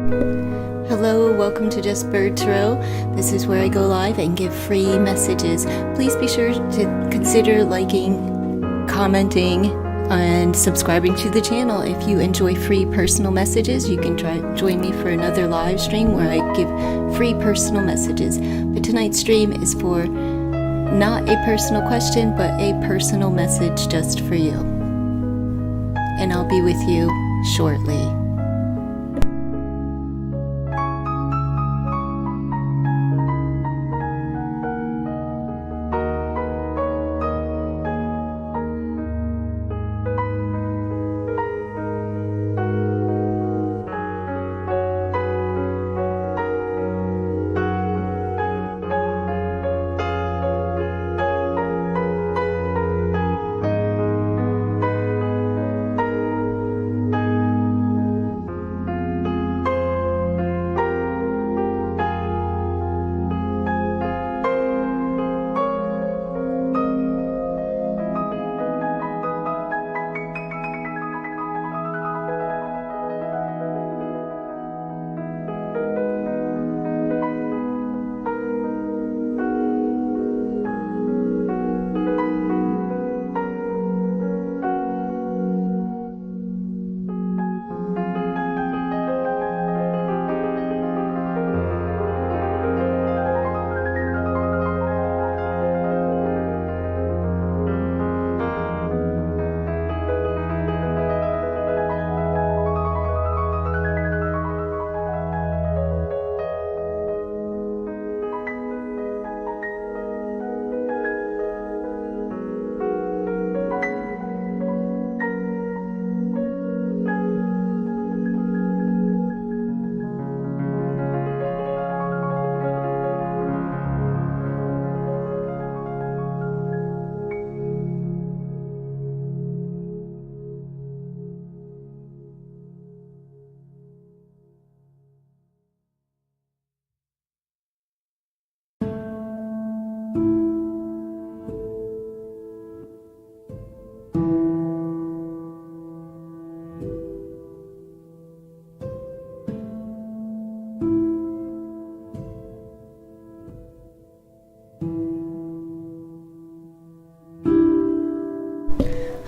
Hello, welcome to Just Bird Tarot. This is where I go live and give free messages. Please be sure to consider liking, commenting, and subscribing to the channel. If you enjoy free personal messages, you can join me for another live stream where I give free personal messages. But tonight's stream is for not a personal question, but a personal message just for you. And I'll be with you shortly.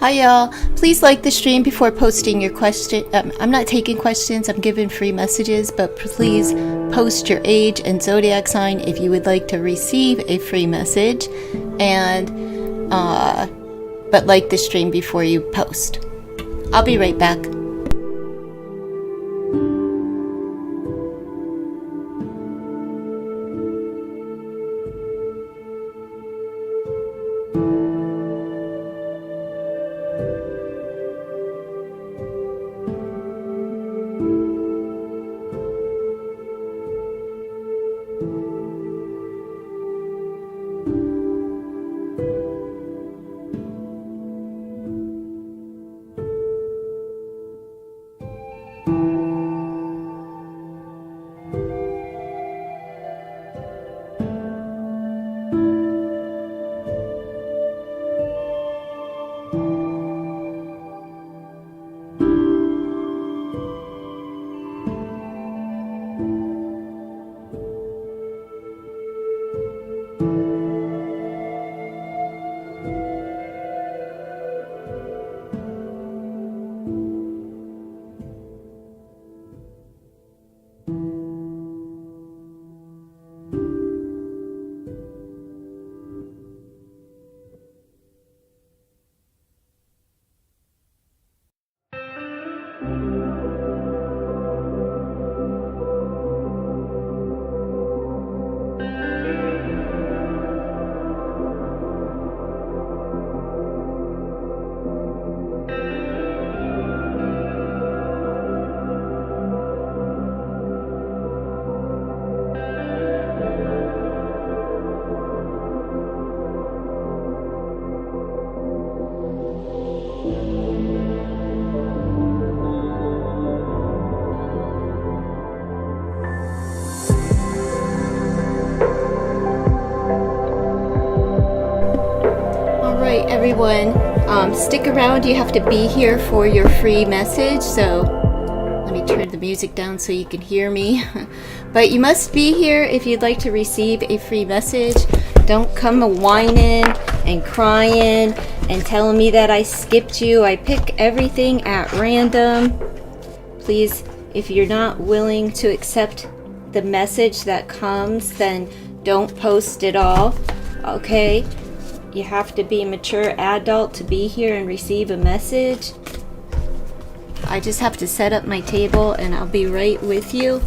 Hi y'all, please like the stream before posting your question. I'm not taking questions, I'm giving free messages, but please post your age and zodiac sign if you would like to receive a free message, and but like the stream before you post. I'll be right back. Everyone, stick around. You have to be here for your free message, so Let me turn the music down so you can hear me. But you must be here if you'd like to receive a free message. Don't come whining and crying and telling me that I skipped you. I pick everything at random. Please, if you're not willing to accept the message that comes, then don't post it all. Okay? You have to be a mature adult to be here and receive a message. I just have to set up my table and I'll be right with you.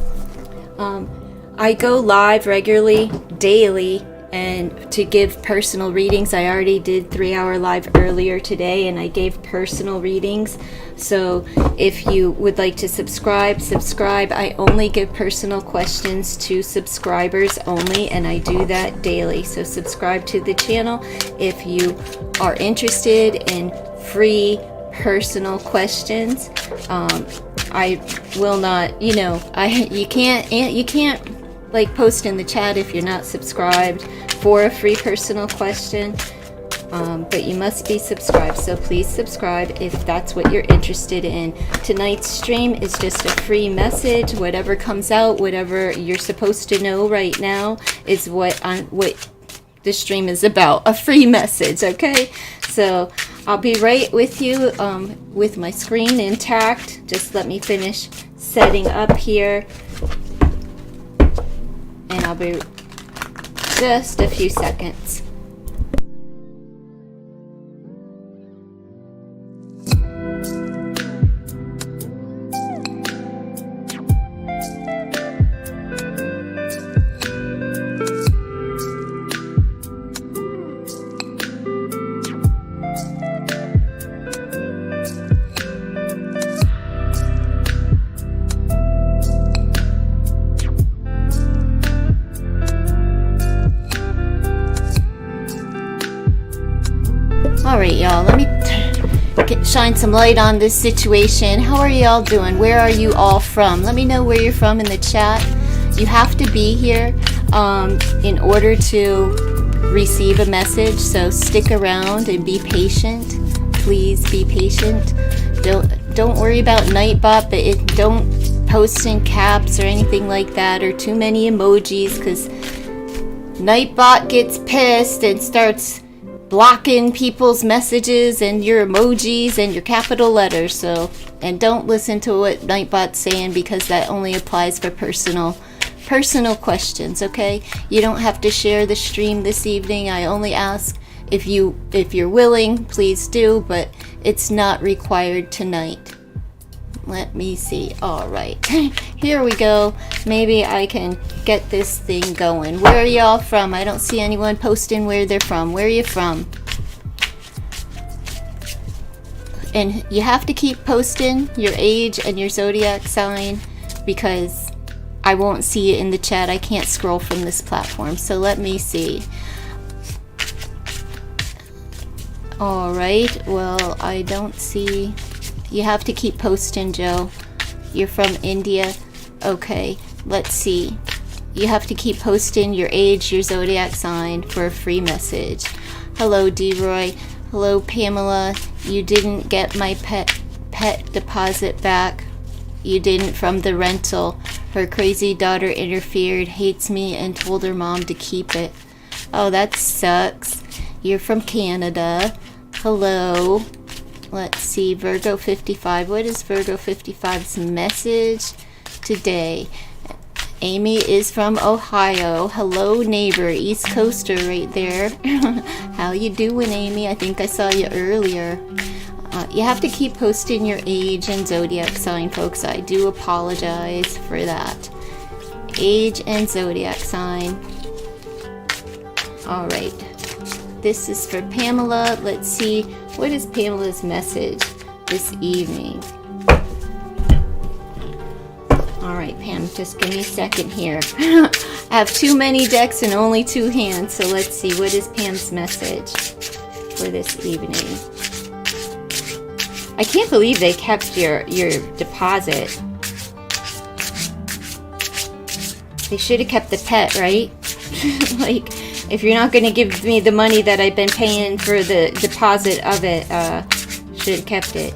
I go live regularly, daily, and to give personal readings. I already did 3-hour live earlier today and I gave personal readings. So if you would like to subscribe. I only give personal questions to subscribers only, and I do that daily. So subscribe to the channel if you are interested in free personal questions. I will not, you can't like post in the chat if you're not subscribed for a free personal question, but you must be subscribed. So please subscribe if that's what you're interested in. Tonight's stream is just a free message. Whatever comes out, whatever you're supposed to know right now is what the stream is about, a free message. Okay, so I'll be right with you with my screen intact. Just let me finish setting up here, and I'll be just a few seconds. Alright, y'all, let me shine some light on this situation. How are y'all doing? Where are you all from? Let me know where you're from in the chat. You have to be here in order to receive a message, so stick around and be patient. Please be patient. Don't worry about Nightbot, but don't post in caps or anything like that, or too many emojis, because Nightbot gets pissed and starts blocking people's messages and your emojis and your capital letters. So, and don't listen to what Nightbot's saying, because that only applies for personal questions. Okay, you don't have to share the stream this evening. I only ask if you're willing, please do, but it's not required tonight. Let me see. All right, here we go. Maybe I can get this thing going. Where are y'all from? I don't see anyone posting where they're from. Where are you from? And you have to keep posting your age and your zodiac sign, because I won't see it in the chat. I can't scroll from this platform. So let me see. All right, well, I don't see. You have to keep posting, Joe. You're from India. Okay, let's see. You have to keep posting your age, your zodiac sign for a free message. Hello, D-Roy. Hello, Pamela. You didn't get my pet deposit back. You didn't from the rental. Her crazy daughter interfered, hates me, and told her mom to keep it. Oh, that sucks. You're from Canada. Hello. Let's see, Virgo 55. What is Virgo 55's message today? Amy is from Ohio. Hello, neighbor, East Coaster right there. How you doing, Amy? I think I saw you earlier. You have to keep posting your age and zodiac sign, folks. I do apologize for that. Age and zodiac sign. All right. This is for Pamela. Let's see. What is Pamela's message this evening? All right, Pam, just give me a second here. I have too many decks and only 2 hands, so let's see. What is Pam's message for this evening? I can't believe they kept your deposit. They should have kept the pet, right? Like, if you're not going to give me the money that I've been paying for the deposit of it, should have kept it.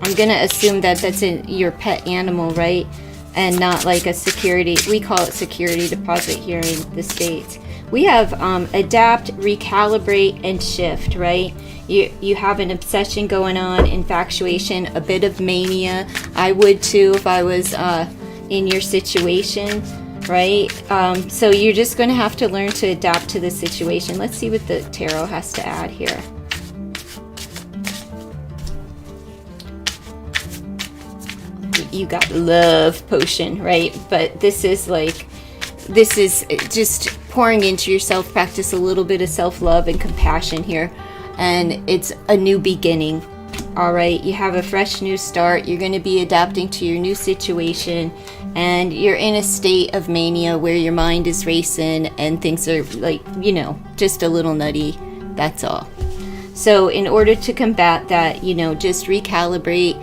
I'm going to assume that that's your pet animal, right? And not like a security, we call it security deposit here in the States. We have adapt, recalibrate, and shift, right? You have an obsession going on, infatuation, a bit of mania. I would too if I was in your situation, right? So you're just going to have to learn to adapt to the situation. Let's see what the tarot has to add here. You got love potion, right? But this is just pouring into yourself. Practice a little bit of self-love and compassion here, and it's a new beginning. All right, you have a fresh new start. You're going to be adapting to your new situation, and you're in a state of mania where your mind is racing and things are like, you know, just a little nutty. That's all. So in order to combat that, you know, just recalibrate,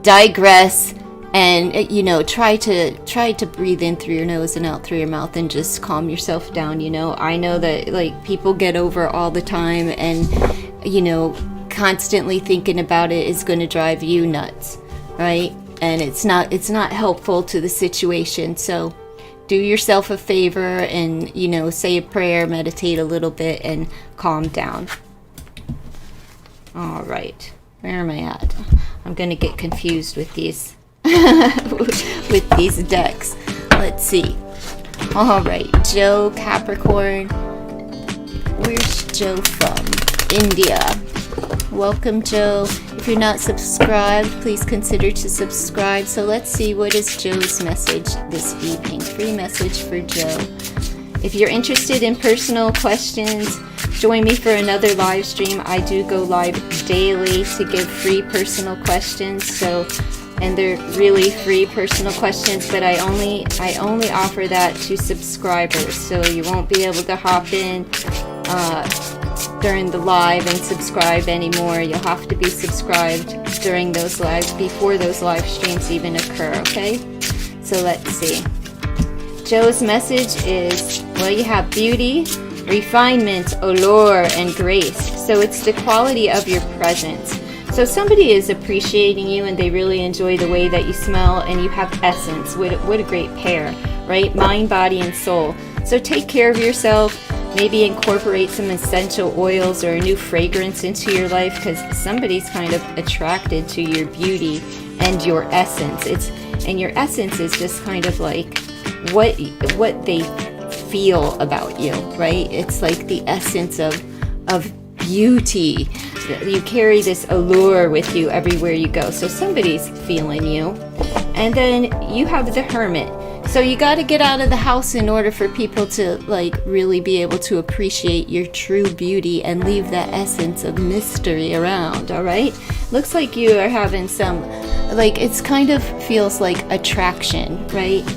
digress, and you know, try to breathe in through your nose and out through your mouth and just calm yourself down. You know, I know that like people get over all the time, and you know, constantly thinking about it is going to drive you nuts, right? And it's not helpful to the situation. So do yourself a favor and, you know, say a prayer, meditate a little bit, and calm down. All right, where am I at? I'm going to get confused with these with these decks. Let's see. All right, Joe, Capricorn. Where's Joe from? India. Welcome, Joe. If you're not subscribed, please consider to subscribe. So let's see, what is Joe's message this evening? Free message for Joe. If you're interested in personal questions, join me for another live stream. I do go live daily to give free personal questions. So, and they're really free personal questions, but I only offer that to subscribers. So you won't be able to hop in during the live and subscribe anymore. You'll have to be subscribed during those lives, before those live streams even occur, okay? So let's see. Joe's message is, well, you have beauty, refinement, allure, and grace. So it's the quality of your presence. So somebody is appreciating you and they really enjoy the way that you smell, and you have essence. What a great pair, right? Mind, body, and soul. So take care of yourself. Maybe incorporate some essential oils or a new fragrance into your life, because somebody's kind of attracted to your beauty and your essence. And your essence is just kind of like what they feel about you, right? It's like the essence of beauty. You carry this allure with you everywhere you go. So somebody's feeling you. And then you have the Hermit. So you got to get out of the house in order for people to like really be able to appreciate your true beauty and leave that essence of mystery around. All right, looks like you are having some, like, it's kind of feels like attraction, right?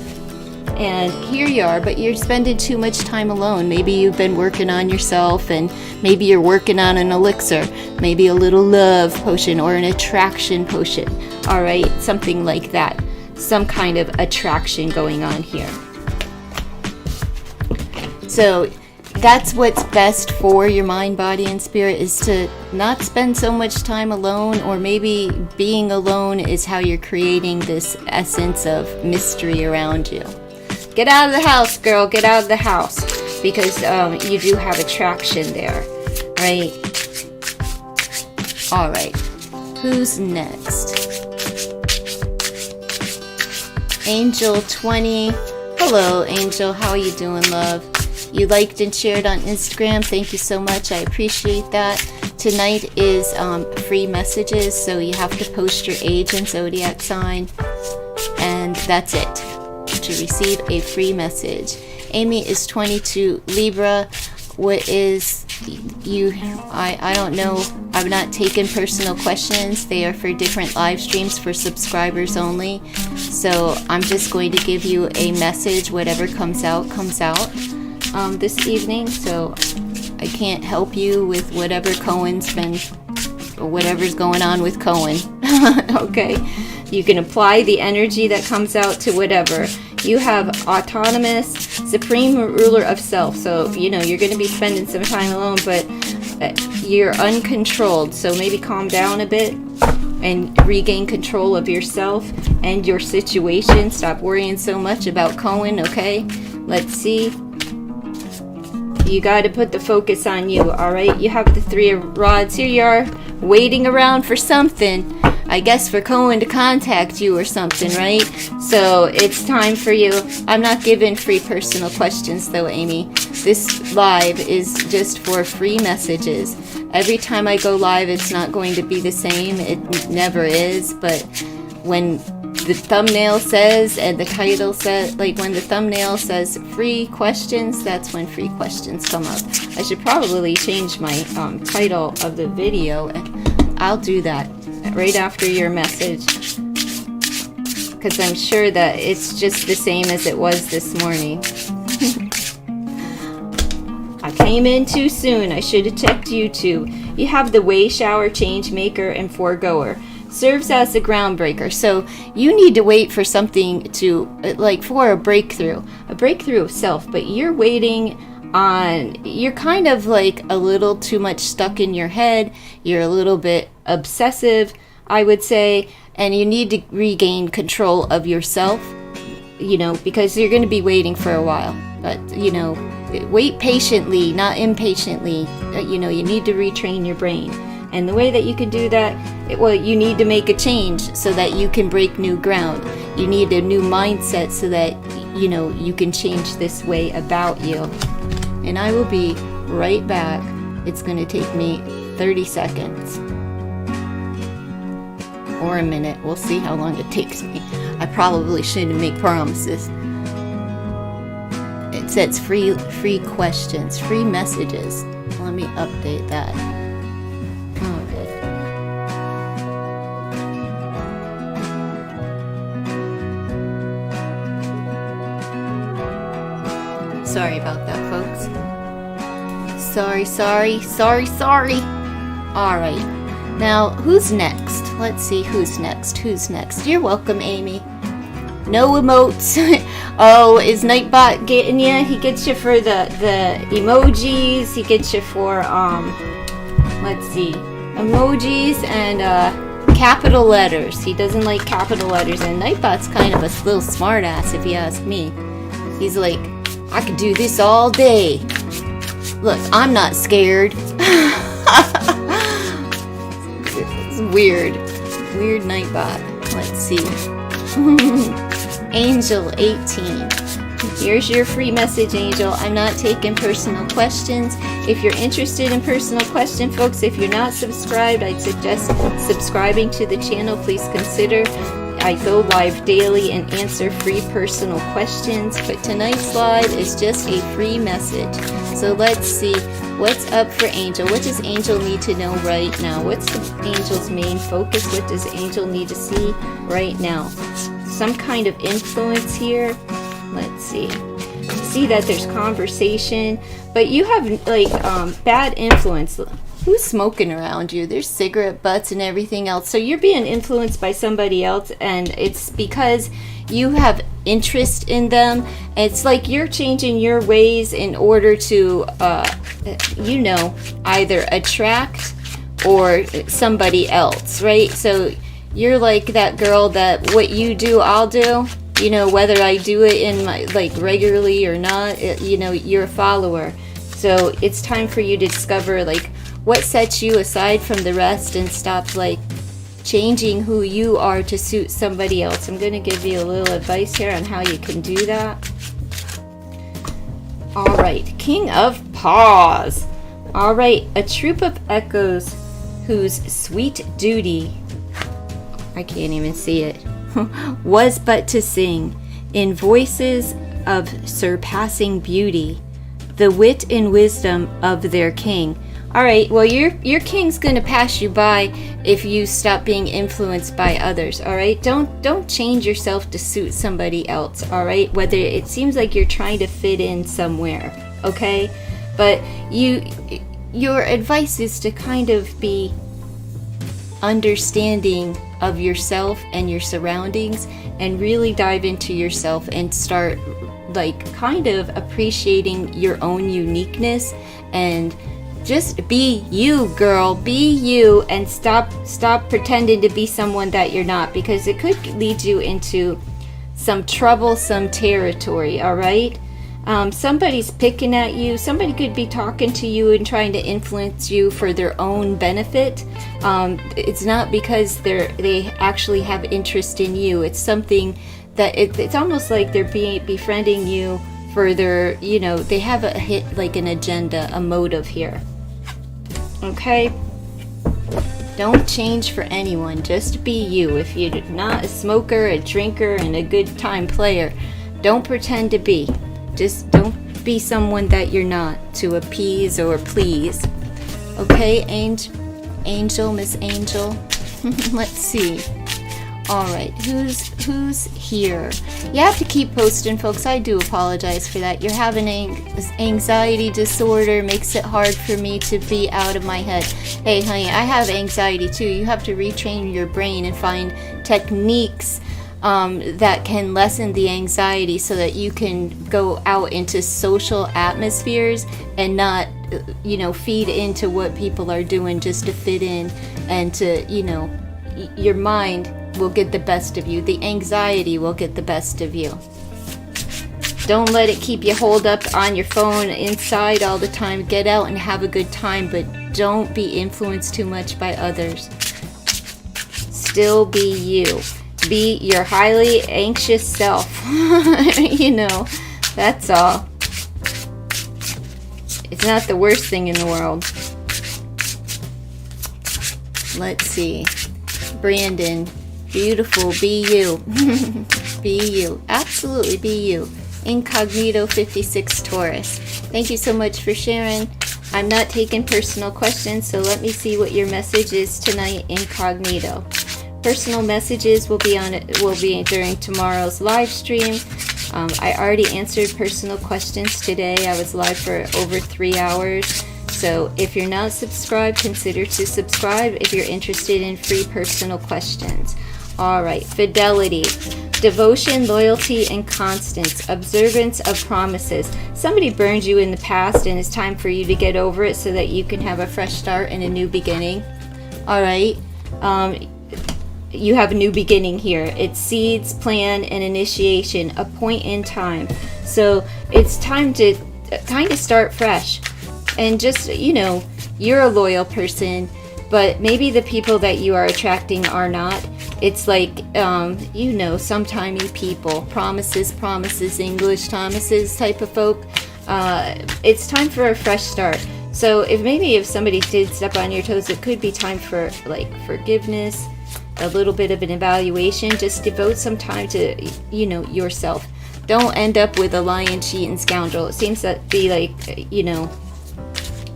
And here you are, but you're spending too much time alone. Maybe you've been working on yourself, and maybe you're working on an elixir, maybe a little love potion or an attraction potion. All right, something like that. Some kind of attraction going on here. So that's what's best for your mind, body, and spirit, is to not spend so much time alone, or maybe being alone is how you're creating this essence of mystery around you. Get out of the house, girl. Get out of the house, because you do have attraction there, right? All right. Who's next? Angel 20. Hello, Angel. How are you doing, love? You liked and shared on Instagram. Thank you so much. I appreciate that. Tonight is free messages, so you have to post your age and Zodiac sign, and that's it to receive a free message. Amy is 22, Libra. What is you? I don't know. I'm not taking personal questions. They are for different live streams for subscribers only. So I'm just going to give you a message. Whatever comes out this evening. So I can't help you with whatever Cohen's been, or whatever's going on with Cohen. Okay, you can apply the energy that comes out to whatever. You have autonomous, supreme ruler of self. So, you know, you're going to be spending some time alone, but you're uncontrolled. So maybe calm down a bit. and regain control of yourself and your situation. Stop worrying so much about Cohen, okay? Let's see. You got to put the focus on you, all right? You have the 3 of rods. Here you are, waiting around for something. I guess for Cohen to contact you or something, right? So it's time for you. I'm not giving free personal questions though, Amy. This live is just for free messages. Every time I go live, it's not going to be the same. It never is. But when the thumbnail says and the title says, like when the thumbnail says free questions, that's when free questions come up. I should probably change my title of the video. I'll do that right after your message, because I'm sure that it's just the same as it was this morning. I came in too soon. I should have checked YouTube. You have the way shower, change maker, and foregoer. Serves as a groundbreaker. So you need to wait for something to, like for a breakthrough of self, but you're waiting on, you're kind of like a little too much stuck in your head. You're a little bit obsessive, I would say, and you need to regain control of yourself, you know, because you're going to be waiting for a while. But, you know, wait patiently, not impatiently. You know, you need to retrain your brain. And the way that you can do that, well, you need to make a change so that you can break new ground. You need a new mindset so that, you know, you can change this way about you. And I will be right back. It's going to take me 30 seconds. Or a minute. We'll see how long it takes me. I probably shouldn't make promises. It says free questions, free messages. Let me update that. Okay. Sorry about that, folks. Sorry. All right. Now, who's next? Let's see who's next. You're welcome, Amy. No emotes. Oh, is Nightbot getting you? He gets you for the emojis. He gets you for, let's see, emojis and capital letters. He doesn't like capital letters, and Nightbot's kind of a little smartass, if you ask me. He's like, I could do this all day. Look, I'm not scared. Weird Nightbot. Let's see. Angel 18. Here's your free message, Angel. I'm not taking personal questions. If you're interested in personal question, folks, if you're not subscribed, I'd suggest subscribing to the channel. Please consider. I go live daily and answer free personal questions, but tonight's live is just a free message. So let's see what's up for Angel. What does Angel need to know right now? What's the Angel's main focus? What does Angel need to see right now? Some kind of influence here. Let's see. See that there's conversation, but you have like bad influence. Who's smoking around you? There's cigarette butts and everything else. So you're being influenced by somebody else, and it's because you have interest in them. It's like you're changing your ways in order to, you know, either attract or somebody else, right? So you're like that girl that what you do, I'll do. You know, whether I do it in my, like, regularly or not, you know, you're a follower. So it's time for you to discover, like, what sets you aside from the rest and stop, like, changing who you are to suit somebody else. I'm going to give you a little advice here on how you can do that. All right, King of Paws. All right, a troop of echoes whose sweet duty, I can't even see it, was but to sing in voices of surpassing beauty the wit and wisdom of their king. All right, well, your king's gonna pass you by if you stop being influenced by others. All right, don't change yourself to suit somebody else. All right, whether it seems like you're trying to fit in somewhere, okay, but your advice is to kind of be understanding of yourself and your surroundings, and really dive into yourself and start, like, kind of appreciating your own uniqueness and just be you, girl. Be you, and stop pretending to be someone that you're not, because it could lead you into some troublesome territory. All right. Somebody's picking at you. Somebody could be talking to you and trying to influence you for their own benefit. It's not because they actually have interest in you. It's something that it's almost like they're befriending you for their, they have a hit, like an agenda, a motive here. Okay? Don't change for anyone. Just be you. If you're not a smoker, a drinker, and a good time player, don't pretend to be. Just don't be someone that you're not to appease or please. Okay, Angel, Miss Angel. Let's see. All right, who's here? You have to keep posting, folks. I do apologize for that. You're having anxiety disorder, makes it hard for me to be out of my head. Hey, honey, I have anxiety too. You have to retrain your brain and find techniques that can lessen the anxiety so that you can go out into social atmospheres and not, feed into what people are doing just to fit in, and to, your mind will get the best of you. The anxiety will get the best of you. Don't let it keep you holed up on your phone inside all the time. Get out and have a good time, but don't be influenced too much by others. Still be you. Be your highly anxious self. That's all. It's not the worst thing in the world. Let's see. Brandon, beautiful, be you. Be you. Absolutely be you. Incognito 56 Taurus. Thank you so much for sharing. I'm not taking personal questions, so let me see what your message is tonight, Incognito. Personal messages will be during tomorrow's live stream. I already answered personal questions today. I was live for over 3 hours. So if you're not subscribed, consider to subscribe if you're interested in free personal questions. All right, fidelity, devotion, loyalty, and constance, observance of promises. Somebody burned you in the past, and it's time for you to get over it so that you can have a fresh start and a new beginning. All right. You have a new beginning here. It's seeds, plan, and initiation, a point in time. So it's time to kind of start fresh. And just, you're a loyal person, but maybe the people that you are attracting are not. It's like, sometimey people. Promises, English Thomases type of folk. It's time for a fresh start. So if somebody did step on your toes, it could be time for, forgiveness, a little bit of an evaluation. Just devote some time to, yourself. Don't end up with a lying, cheating scoundrel. It seems to be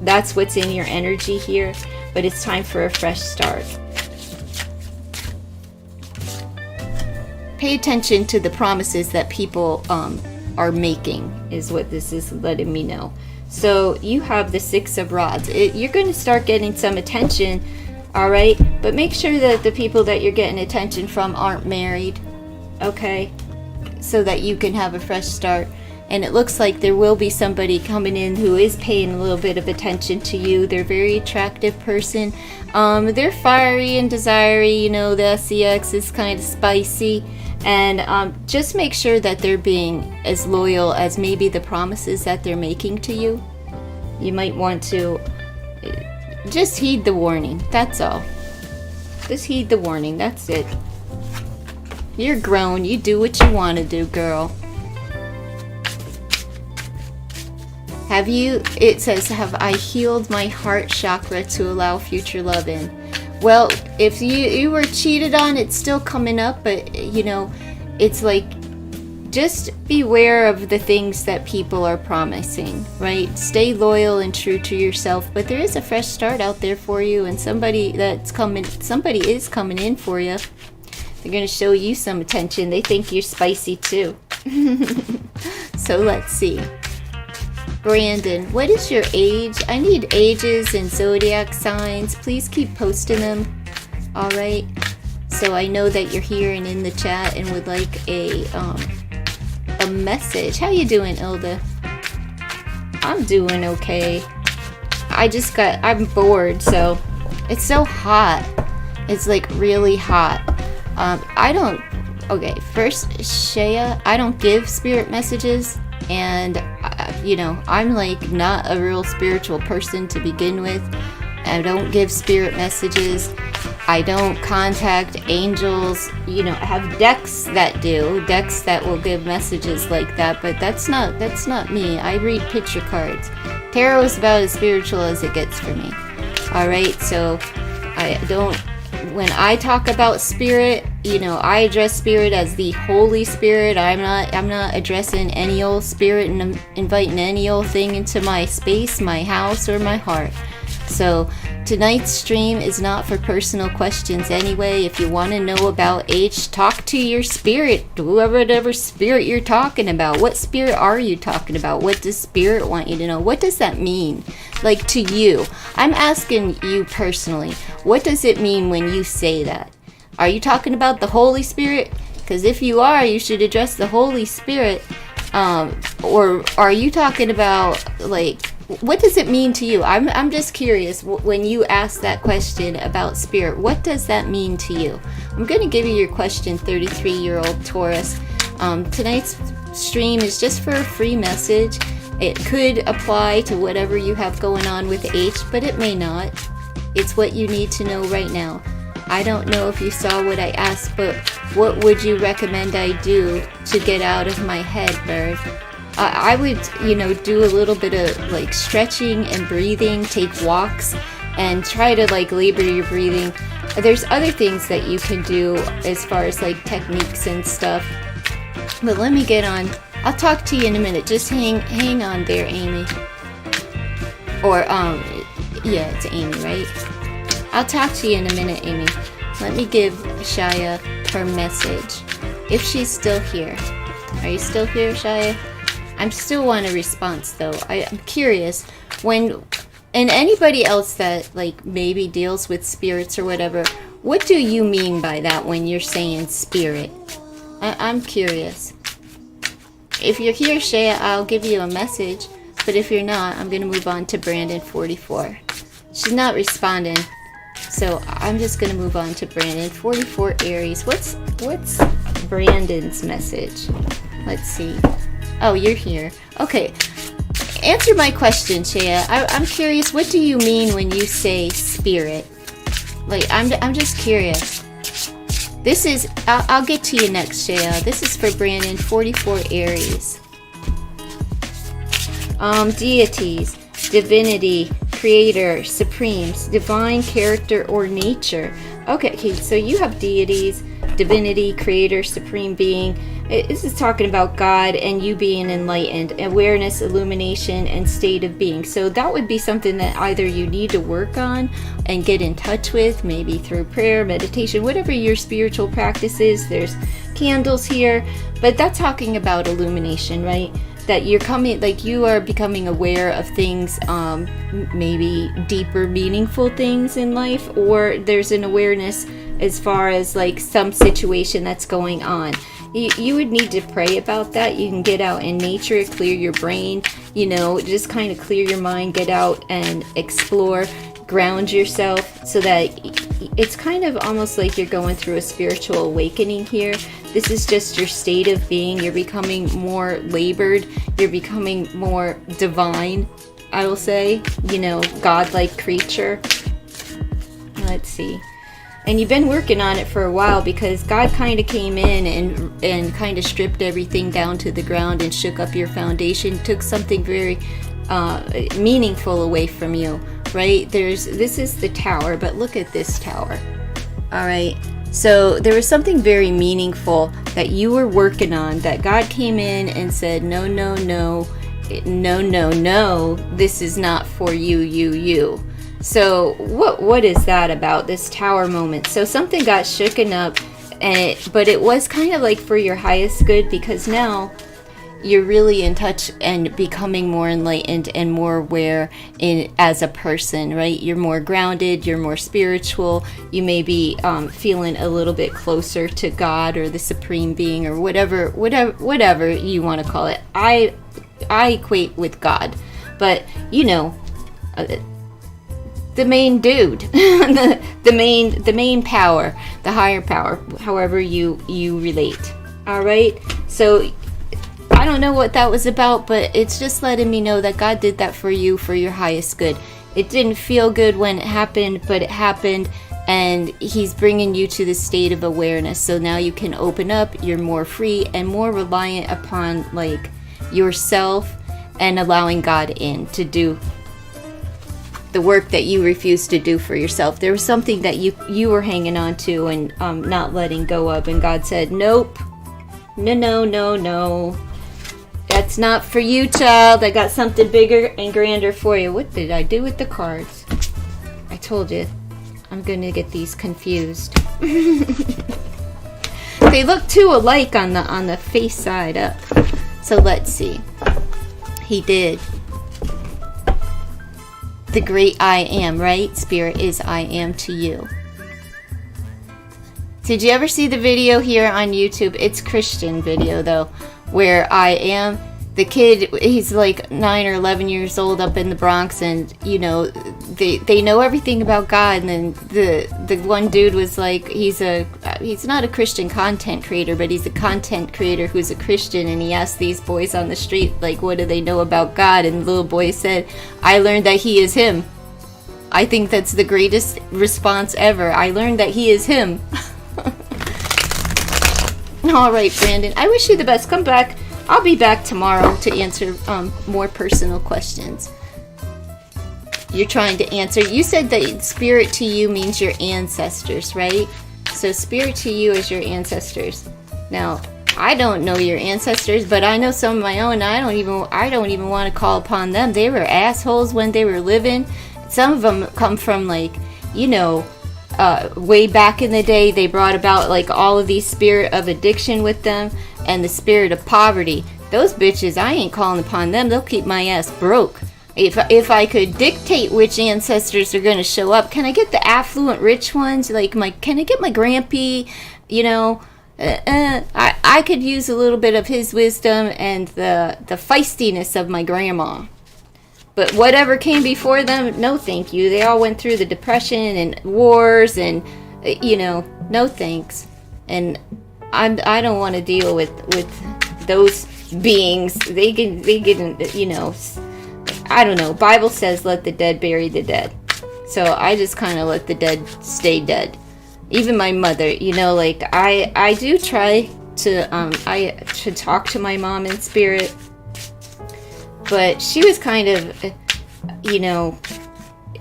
that's what's in your energy here, but it's time for a fresh start. Pay attention to the promises that people are making, is what this is letting me know. So you have the Six of Rods. You're going to start getting some attention, all right? But make sure that the people that you're getting attention from aren't married, okay? So that you can have a fresh start. And it looks like there will be somebody coming in who is paying a little bit of attention to you. They're a very attractive person. They're fiery and desiry. The SEX is kind of spicy. And just make sure that they're being as loyal as maybe the promises that they're making to you. You might want to just heed the warning. That's all. Just heed the warning. That's it. You're grown. You do what you want to do, girl. It says, have I healed my heart chakra to allow future love in? Well, if you were cheated on, it's still coming up, but, it's like, just beware of the things that people are promising, right? Stay loyal and true to yourself, but there is a fresh start out there for you, and somebody is coming in for you. They're going to show you some attention. They think you're spicy too. So let's see. Brandon, what is your age? I need ages and zodiac signs. Please keep posting them. All right. So I know that you're here and in the chat and would like a message. How you doing, Ilda? I'm doing okay. I'm bored, so it's so hot. It's like really hot. Okay, first, Shea, I don't give spirit messages, and I'm like not a real spiritual person to begin with. I don't give spirit messages. I don't contact angels. I have decks that will give messages like that, but that's not me. I read picture cards. Tarot is about as spiritual as it gets for me. All right, so when I talk about spirit, I address spirit as the Holy Spirit. I'm not addressing any old spirit and inviting any old thing into my space, my house, or my heart. So tonight's stream is not for personal questions anyway. If you want to know about H, talk to your spirit, whatever spirit you're talking about. What spirit are you talking about? What does spirit want you to know? What does that mean? Like, to you. I'm asking you personally, what does it mean when you say that? Are you talking about the Holy Spirit? Because if you are, you should address the Holy Spirit. Or are you talking about, like, what does it mean to you? I'm just curious, when you ask that question about spirit, what does that mean to you? I'm going to give you your question, 33-year-old Taurus. Tonight's stream is just for a free message. It could apply to whatever you have going on with H, but it may not. It's what you need to know right now. I don't know if you saw what I asked, but what would you recommend I do to get out of my head, bird? I would, do a little bit of like stretching and breathing, take walks, and try to like labor your breathing. There's other things that you can do as far as like techniques and stuff. But let me get on. I'll talk to you in a minute. Just hang on there, Amy. Or, yeah, it's Amy, right? I'll talk to you in a minute, Amy. Let me give Shia her message. If she's still here. Are you still here, Shia? I still want a response, though. I'm curious. And anybody else that, like, maybe deals with spirits or whatever, what do you mean by that when you're saying spirit? I'm curious. If you're here, Shea, I'll give you a message. But if you're not, I'm going to move on to Brandon 44. She's not responding. So I'm just going to move on to Brandon 44 Aries. What's Brandon's message? Let's see. Oh, you're here. Okay. Answer my question, Shea. I'm curious, what do you mean when you say spirit? Like, I'm just curious. This is, I'll get to you next, Shea. This is for Brandon, 44 Aries. Deities, divinity, creator, supremes, divine character or nature. Okay, so you have deities, divinity, creator, supreme being. This is talking about God and you being enlightened, awareness, illumination, and state of being. So that would be something that either you need to work on and get in touch with, maybe through prayer, meditation, whatever your spiritual practice is. There's candles here, but that's talking about illumination, right? That you're coming, like you are becoming aware of things, maybe deeper, meaningful things in life, or there's an awareness as far as like some situation that's going on. You would need to pray about that. You can get out in nature, clear your brain, just kind of clear your mind, get out and explore, ground yourself, so that it's kind of almost like you're going through a spiritual awakening here. This is just your state of being. You're becoming more labored. You're becoming more divine, I will say, godlike creature. Let's see. And you've been working on it for a while because God kind of came in and kind of stripped everything down to the ground and shook up your foundation, took something very meaningful away from you, right? This is the tower, but look at this tower. All right. So there was something very meaningful that you were working on that God came in and said, no, no, no, no, no, no, this is not for you. So what is that about, this tower moment? So something got shooken up, but it was kind of like for your highest good, because now you're really in touch and becoming more enlightened and more aware as a person, right? You're more grounded, you're more spiritual, you may be feeling a little bit closer to God or the supreme being or whatever you want to call it. I equate with God, but the main dude, the main power, the higher power, however you relate. All right. So I don't know what that was about, but it's just letting me know that God did that for you for your highest good. It didn't feel good when it happened, but it happened, and he's bringing you to the state of awareness. So now you can open up, you're more free and more reliant upon like yourself and allowing God in to do the work that you refused to do for yourself. There was something that you were hanging on to and not letting go of, and God said, nope, no. That's not for you, child. I got something bigger and grander for you. What did I do with the cards? I told you. I'm going to get these confused. They look too alike on the face side up. So let's see. He did. The great I am, right? Spirit is I am to you. Did you ever see the video here on YouTube? It's Christian video though, where I am the kid. He's like 9 or 11 years old up in the Bronx, and you know they know everything about God. And then the one dude was like, he's not a Christian content creator, but he's a content creator who's a Christian, and he asked these boys on the street like, what do they know about God? And the little boy said, I learned that he is him. I think that's the greatest response ever. I learned that he is him. All right, Brandon, I wish you the best. Come back. I'll be back tomorrow to answer more personal questions. You're trying to answer. You said that spirit to you means your ancestors, right? So spirit to you is your ancestors. Now, I don't know your ancestors, but I know some of my own. I don't even want to call upon them. They were assholes when they were living. Some of them come from like, you know, way back in the day, they brought about like all of these spirit of addiction with them and the spirit of poverty. Those bitches, I ain't calling upon them. They'll keep my ass broke. If I could dictate which ancestors are going to show up, can I get the affluent rich ones? Like can I get my grampy? You know, I could use a little bit of his wisdom and the feistiness of my grandma. But whatever came before them, no thank you. They all went through the Depression and wars and, you know, no thanks. And I don't want to deal with those beings. They can, you know, I don't know. Bible says let the dead bury the dead. So I just kind of let the dead stay dead. Even my mother, you know, like I do try to talk to my mom in spirit. But she was kind of, you know,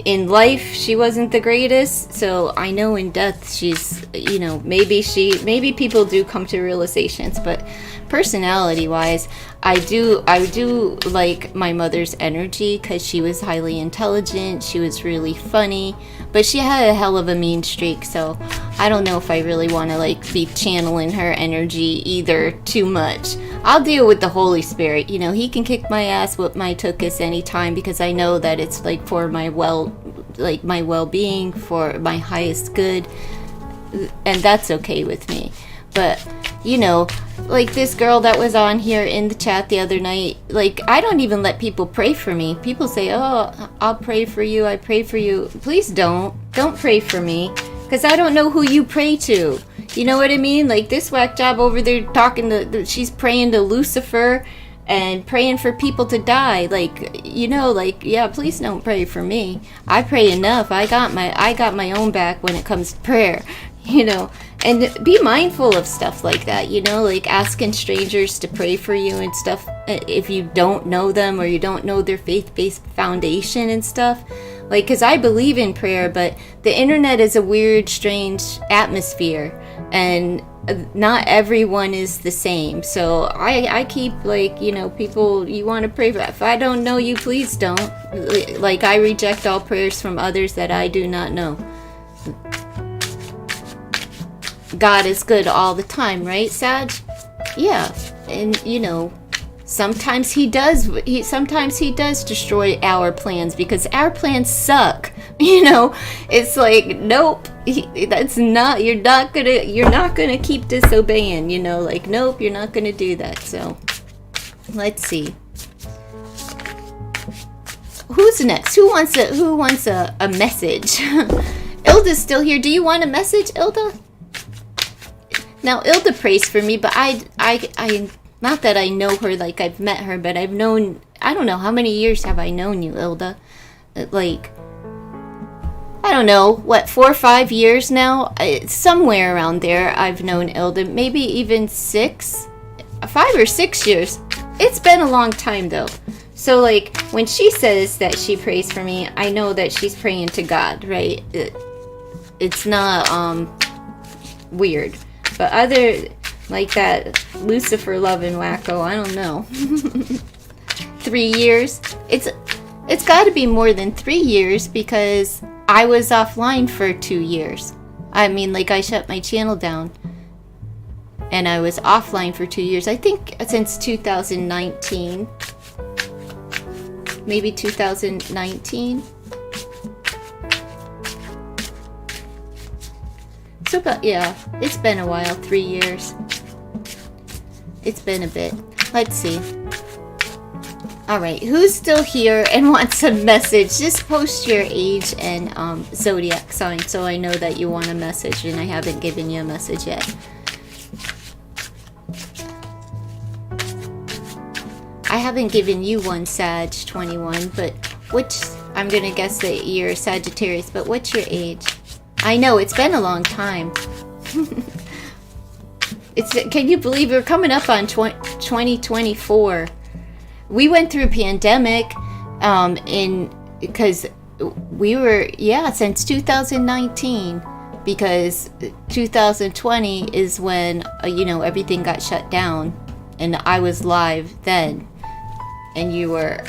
in life she wasn't the greatest. So I know in death she's, you know, maybe people do come to realizations. But personality wise, I do like my mother's energy because she was highly intelligent. She was really funny, but she had a hell of a mean streak. So I don't know if I really want to like be channeling her energy either too much. I'll deal with the Holy Spirit. You know, he can kick my ass, whip my tuchus anytime, because I know that it's like for my well-being, for my highest good, and that's okay with me. But you know, like this girl that was on here in the chat the other night, like I don't even let people pray for me. People say, oh, I'll pray for you, I pray for you. Please don't pray for me, because I don't know who you pray to. You know what I mean? Like this whack job over there she's praying to Lucifer and praying for people to die. Like, you know, like, yeah, please don't pray for me. I pray enough. I got my own back when it comes to prayer, you know. And be mindful of stuff like that, you know, like asking strangers to pray for you and stuff if you don't know them or you don't know their faith-based foundation and stuff. Like, because I believe in prayer, but the internet is a weird, strange atmosphere, and not everyone is the same. So I keep, like, you know, people, you want to pray for. If I don't know you, please don't. Like, I reject all prayers from others that I do not know. God is good all the time, right, Sag? Yeah, and you know, sometimes he does destroy our plans because our plans suck. You know, it's like, nope, you're not gonna keep disobeying. You know, like, nope, you're not gonna do that. So, let's see. who's next? Who wants a message? Ilda's still here. Do you want a message, Ilda? Now, Ilda prays for me, but I not that I know her like I've met her, but I've known, I don't know, how many years have I known you, Ilda? Like, I don't know, what, 4 or 5 years now? Somewhere around there I've known Ilda. Maybe even 6? 5 or 6 years. It's been a long time, though. So, like, when she says that she prays for me, I know that she's praying to God, right? It's not, weird. But other, like that Lucifer loving wacko, I don't know. 3 years? It's got to be more than 3 years because I was offline for 2 years. I mean, like, I shut my channel down. And I was offline for 2 years. I think since 2019. Maybe 2019. So, but yeah, it's been a while. 3 years. It's been a bit. Let's see. Alright, who's still here and wants a message? Just post your age and Zodiac sign so I know that you want a message and I haven't given you a message yet. I haven't given you one, Sag 21, but which, I'm gonna guess that you're Sagittarius, but what's your age? I know, it's been a long time. Can you believe we're coming up on 2024? We went through a pandemic because we were, since 2019, because 2020 is when, everything got shut down, and I was live then, and you were,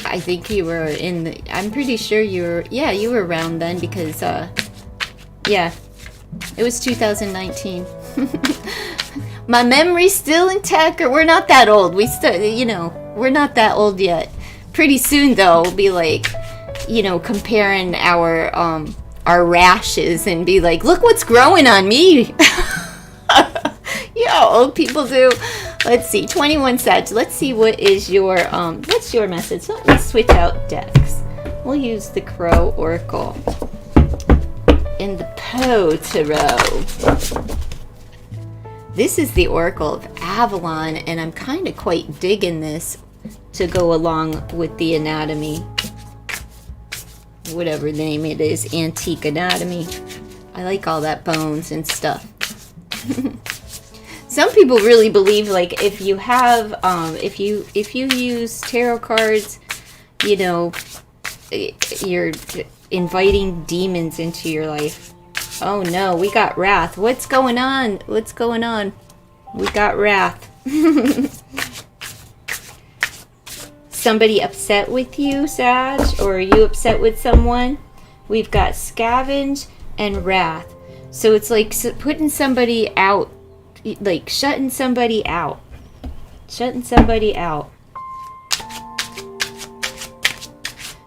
I think you were I'm pretty sure you were around then, because, it was 2019. My memory's still intact, or we're not that old. We still, we're not that old yet. Pretty soon, though, we'll be like, comparing our rashes and be like, look what's growing on me. Yeah, old people do. Let's see, 21 Sag. Let's see what is your, what's your message? Let me switch out decks. We'll use the Crow Oracle and the Poe Tarot. This is the Oracle of Avalon, and I'm kind of quite digging this to go along with the anatomy. Whatever the name it is, antique anatomy. I like all that bones and stuff. Some people really believe, like, if you have, if you use tarot cards, you're inviting demons into your life. Oh no, we got wrath. What's going on? What's going on? We got wrath. Somebody upset with you, Sag? Or are you upset with someone? We've got scavenge and wrath. So it's like putting somebody out, like shutting somebody out. Shutting somebody out.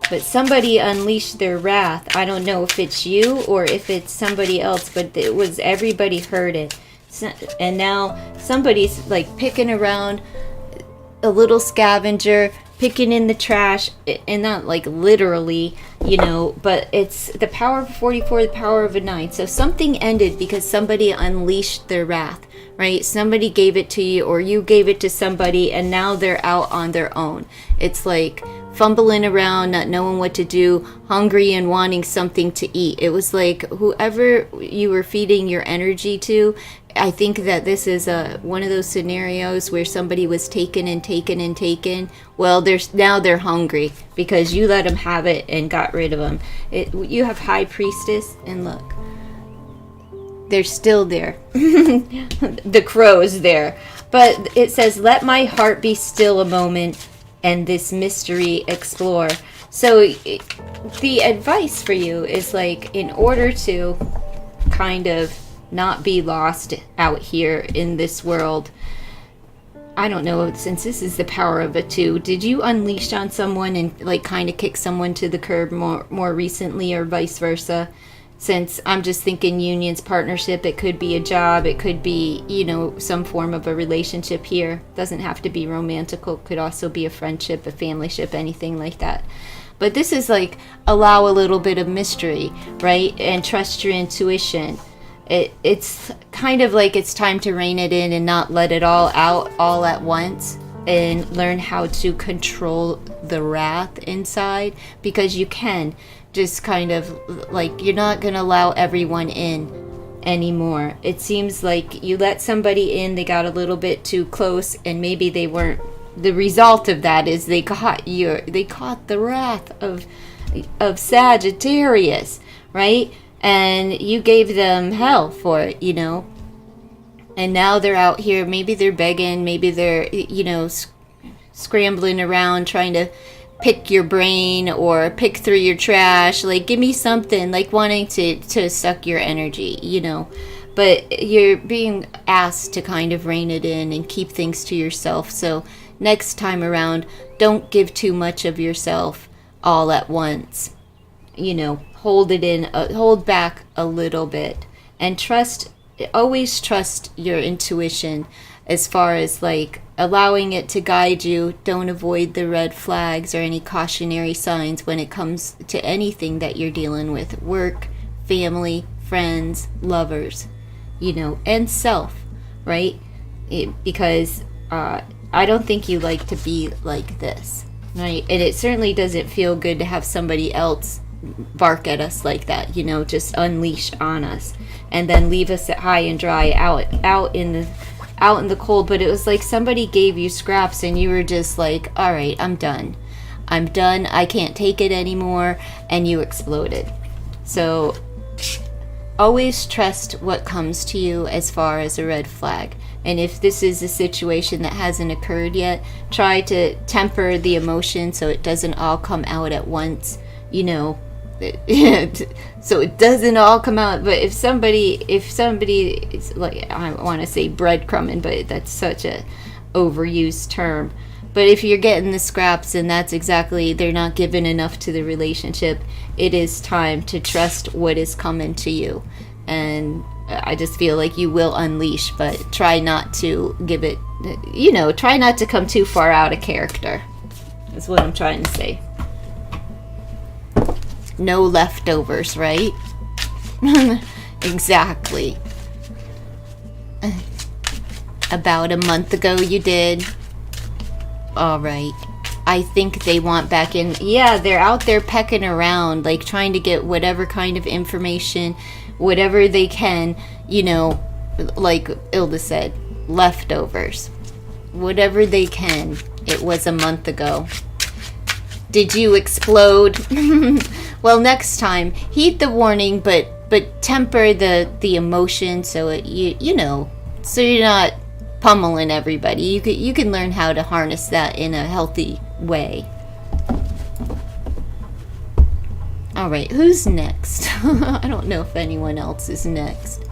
But somebody unleashed their wrath. I don't know if it's you or if it's somebody else, but it was, everybody heard it. And now somebody's like picking around, a little scavenger, picking in the trash, and not like literally, but it's the power of 44, the power of a 9. So something ended because somebody unleashed their wrath, right? Somebody gave it to you, or you gave it to somebody, and now they're out on their own. It's like fumbling around, not knowing what to do, hungry and wanting something to eat. It was like whoever you were feeding your energy to. I think that this is one of those scenarios where somebody was taken and taken and taken. Well, now they're hungry because you let them have it and got rid of them. You have High Priestess, and look, they're still there. The crow's there. But it says, let my heart be still a moment and this mystery explore. So the advice for you is, like, in order to kind of not be lost out here in this world, I don't know, since this is the power of a 2, did you unleash on someone and like kind of kick someone to the curb more recently, or vice versa? since I'm just thinking unions, partnership, it could be a job, it could be, you know, some form of a relationship here. Doesn't have to be romantical, could also be a friendship, a family ship, anything like that. But this is like, allow a little bit of mystery, right? And trust your intuition. It's kind of like it's time to rein it in and not let it all out all at once, and learn how to control the wrath inside, because you can just kind of like, you're not going to allow everyone in anymore. It seems like you let somebody in, they got a little bit too close, and maybe they weren't. The result of that is they caught the wrath of Sagittarius, right? And you gave them hell for it, you know. And now they're out here, maybe they're begging, maybe they're, you know, scrambling around trying to pick your brain or pick through your trash, like give me something, like wanting to suck your energy, you know. But you're being asked to kind of rein it in and keep things to yourself. So next time around, don't give too much of yourself all at once. You know, hold it in, hold back a little bit, and always trust your intuition as far as like allowing it to guide you. Don't avoid the red flags or any cautionary signs when it comes to anything that you're dealing with. Work, family, friends, lovers, you know, and self, right? Because I don't think you like to be like this, right? And it certainly doesn't feel good to have somebody else bark at us like that, you know, just unleash on us and then leave us at high and dry out in the cold. But it was like somebody gave you scraps and you were just like, all right, I'm done, I can't take it anymore, and you exploded. So always trust what comes to you as far as a red flag. And if this is a situation that hasn't occurred yet, try to temper the emotion so it doesn't all come out at once, you know. So it doesn't all come out. But if somebody is like, I want to say breadcrumbing, but that's such a overused term. But if you're getting the scraps and that's exactly, they're not giving enough to the relationship, it is time to trust what is coming to you. And I just feel like you will unleash, but try not to give it, you know, try not to come too far out of character. That's what I'm trying to say. No leftovers, right? Exactly. About a month ago you did. All right. I think they want back in. Yeah, they're out there pecking around, like trying to get whatever kind of information, whatever they can, you know, like Ilda said, leftovers. Whatever they can. It was a month ago. Did you explode? Well, next time, heed the warning, but temper the emotion so it, you know, so you're not pummeling everybody. You can learn how to harness that in a healthy way. All right, who's next? I don't know if anyone else is next.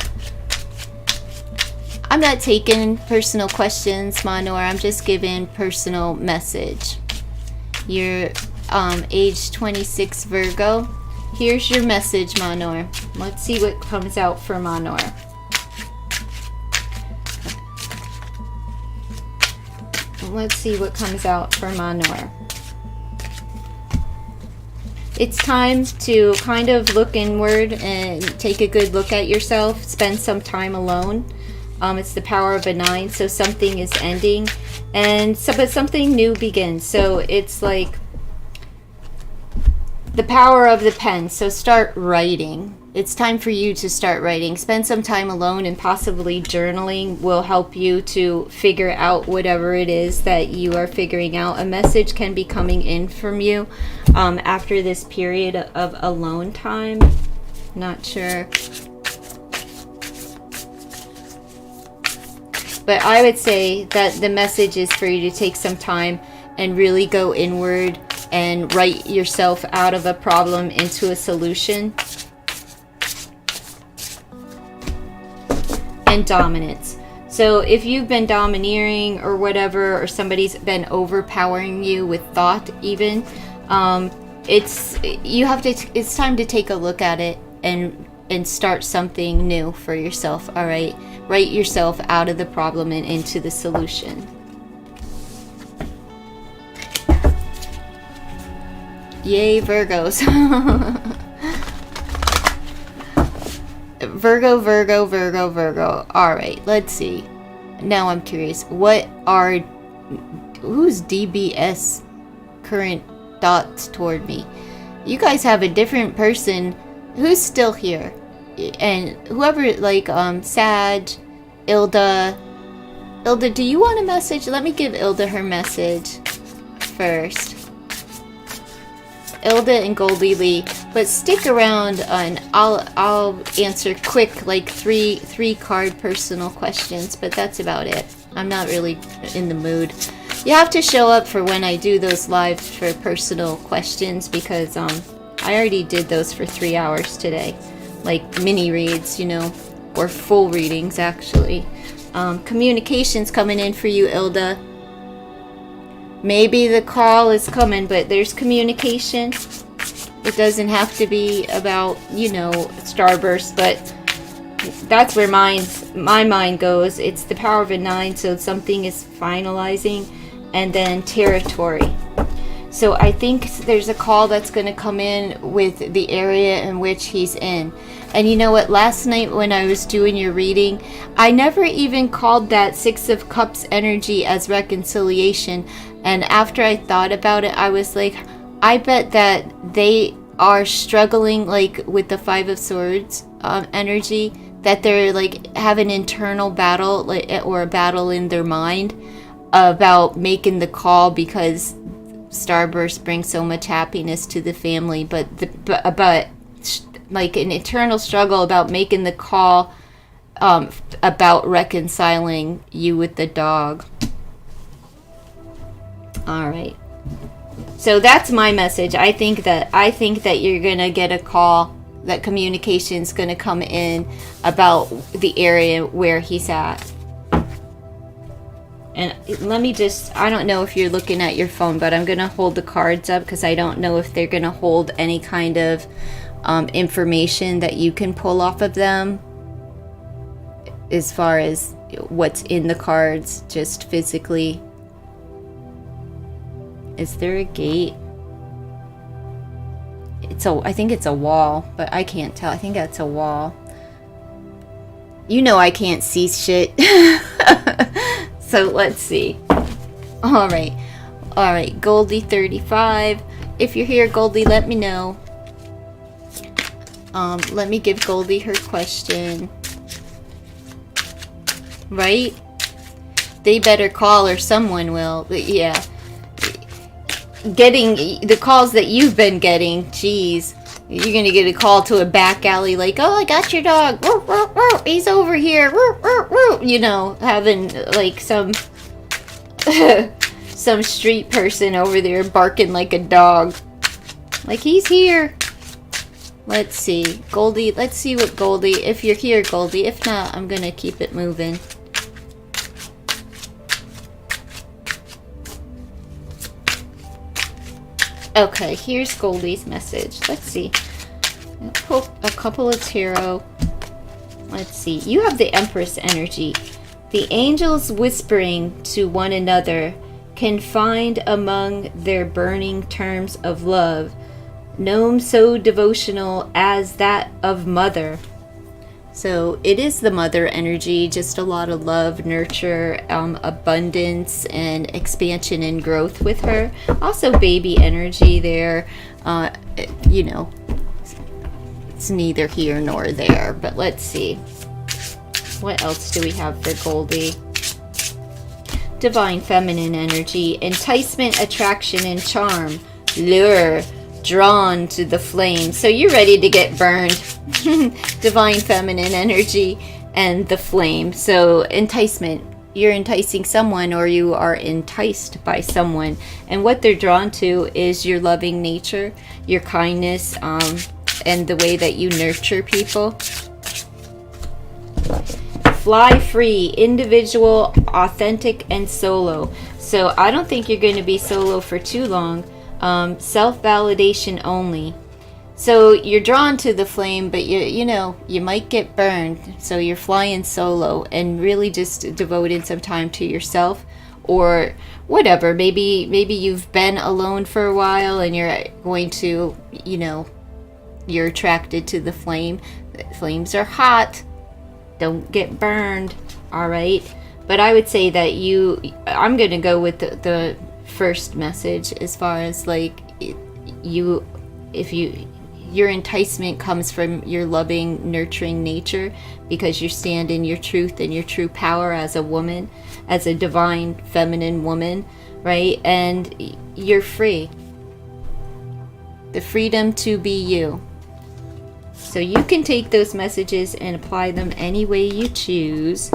I'm not taking personal questions, Manor. I'm just giving personal message. You're age 26 Virgo. Here's your message, Manor. Let's see what comes out for Manor. Let's see what comes out for Manor. It's time to kind of look inward and take a good look at yourself. Spend some time alone. It's the power of a 9, so something is ending, but something new begins. So it's like the power of the pen. So start writing. It's time for you to start writing. Spend some time alone, and possibly journaling will help you to figure out whatever it is that you are figuring out. A message can be coming in from you after this period of alone time. Not sure. But I would say that the message is for you to take some time and really go inward and write yourself out of a problem into a solution. And dominance. So if you've been domineering or whatever, or somebody's been overpowering you with thought even, it's time to take a look at it and and start something new for yourself, all right? Write yourself out of the problem and into the solution. Yay, Virgos. Virgo, Virgo, Virgo, Virgo. All right, let's see. Now I'm curious. Who's DBS current thoughts toward me? You guys have a different person who's still here. And whoever, like, Sag, Ilda, do you want a message? Let me give Ilda her message first. Ilda and Goldie Lee, but stick around and I'll answer quick, like three card personal questions, but that's about it. I'm not really in the mood. You have to show up for when I do those lives for personal questions, because I already did those for 3 hours today, like mini reads, you know, or full readings actually. Communications coming in for you, Ilda. Maybe the call is coming, but there's communication. It doesn't have to be about, you know, starburst, but that's where my mind goes. It's the power of a 9, so something is finalizing, and then territory. So I think there's a call that's going to come in with the area in which he's in. And you know what? Last night when I was doing your reading, I never even called that 6 of Cups energy as reconciliation. And after I thought about it, I was like, I bet that they are struggling, like, with the 5 of Swords energy, that they're, like, have an internal battle, like, or a battle in their mind about making the call, because Starburst brings so much happiness to the family, but like an internal struggle about making the call about reconciling you with the dog. All right. So that's my message. I think that you're going to get a call, that communication's going to come in about the area where he's at. And let me just, I don't know if you're looking at your phone, but I'm going to hold the cards up because I don't know if they're going to hold any kind of information that you can pull off of them as far as what's in the cards, just physically. Is there a gate? I think it's a wall, but I can't tell. I think that's a wall. You know I can't see shit. So let's see. All right, Goldie 35. If you're here, Goldie, let me know. Let me give Goldie her question. Right? They better call or someone will. But yeah. Getting the calls that you've been getting, geez. You're gonna get a call to a back alley like, oh, I got your dog. He's over here. You know, having like some some street person over there barking like a dog. Like, he's here. Let's see. Goldie, let's see what Goldie, if you're here, Goldie. If not, I'm gonna keep it moving. Okay, here's Goldie's message. Let's see. Pull a couple of tarot. Let's see. You have the Empress energy. The angels whispering to one another can find among their burning terms of love, none so devotional as that of mother. So it is the mother energy, just a lot of love, nurture, abundance, and expansion and growth with her. Also baby energy there. You know, it's neither here nor there, but let's see. What else do we have for Goldie? Divine feminine energy, enticement, attraction, and charm. Lure, drawn to the flame. So you're ready to get burned. Divine feminine energy and the flame. So enticement, you're enticing someone or you are enticed by someone, and what they're drawn to is your loving nature, your kindness, and the way that you nurture people. Fly free, individual, authentic, and solo. So I don't think you're going to be solo for too long. Self-validation only. So you're drawn to the flame, but you know, you might get burned. So you're flying solo and really just devoting some time to yourself, or whatever. Maybe you've been alone for a while and you're going to, you know, you're attracted to the flame. Flames are hot. Don't get burned. All right. But I would say that I'm going to go with the first message, as far as like your enticement comes from your loving, nurturing nature, because you stand in your truth and your true power as a woman, as a divine feminine woman, right? And you're free. The freedom to be you. So you can take those messages and apply them any way you choose.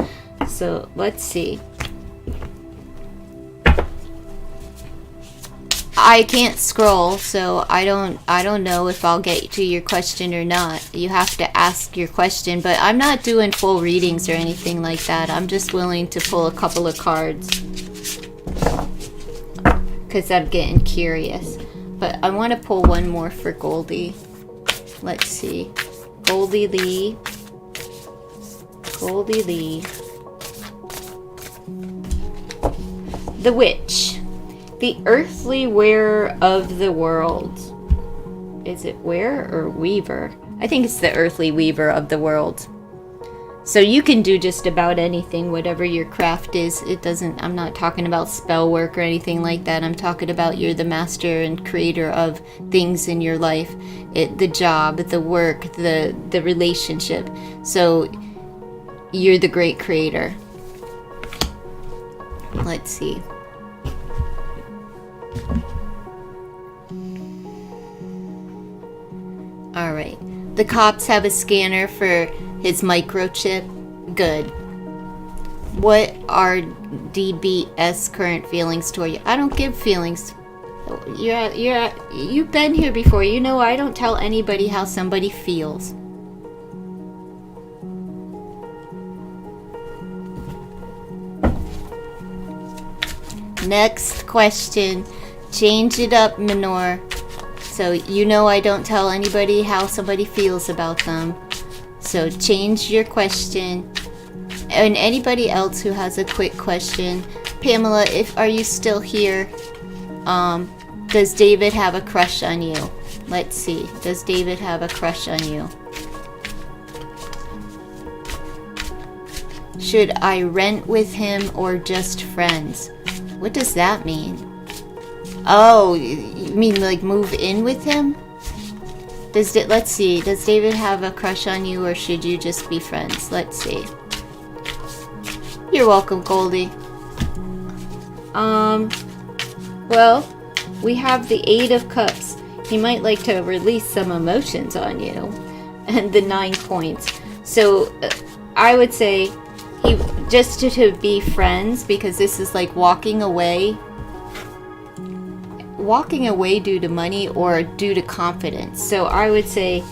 So let's see. I can't scroll, so I don't know if I'll get to your question or not. You have to ask your question, but I'm not doing full readings or anything like that. I'm just willing to pull a couple of cards because I'm getting curious. But I want to pull one more for Goldie. Let's see. Goldie Lee. Goldie Lee. The Witch. The earthly wearer of the world. Is it wearer or weaver? I think it's the earthly weaver of the world. So you can do just about anything, whatever your craft is. I'm not talking about spell work or anything like that. I'm talking about you're the master and creator of things in your life. The job, the work, the relationship. So you're the great creator. Let's see. All right. The cops have a scanner for his microchip. Good. What are DBS current feelings toward you? I don't give feelings. You've been here before. You know I don't tell anybody how somebody feels. Next question. Change it up, Minor. So you know I don't tell anybody how somebody feels about them. So change your question. And anybody else who has a quick question. Pamela, are you still here? Does David have a crush on you? Let's see. Does David have a crush on you? Should I rent with him or just friends? What does that mean? Oh, you mean like move in with him? Let's see. Does David have a crush on you or should you just be friends? Let's see. You're welcome, Goldie. Well, we have the 8 of Cups. He might like to release some emotions on you. And the 9 coins. So, I would say just to be friends, because this is like walking away due to money or due to confidence. So I would say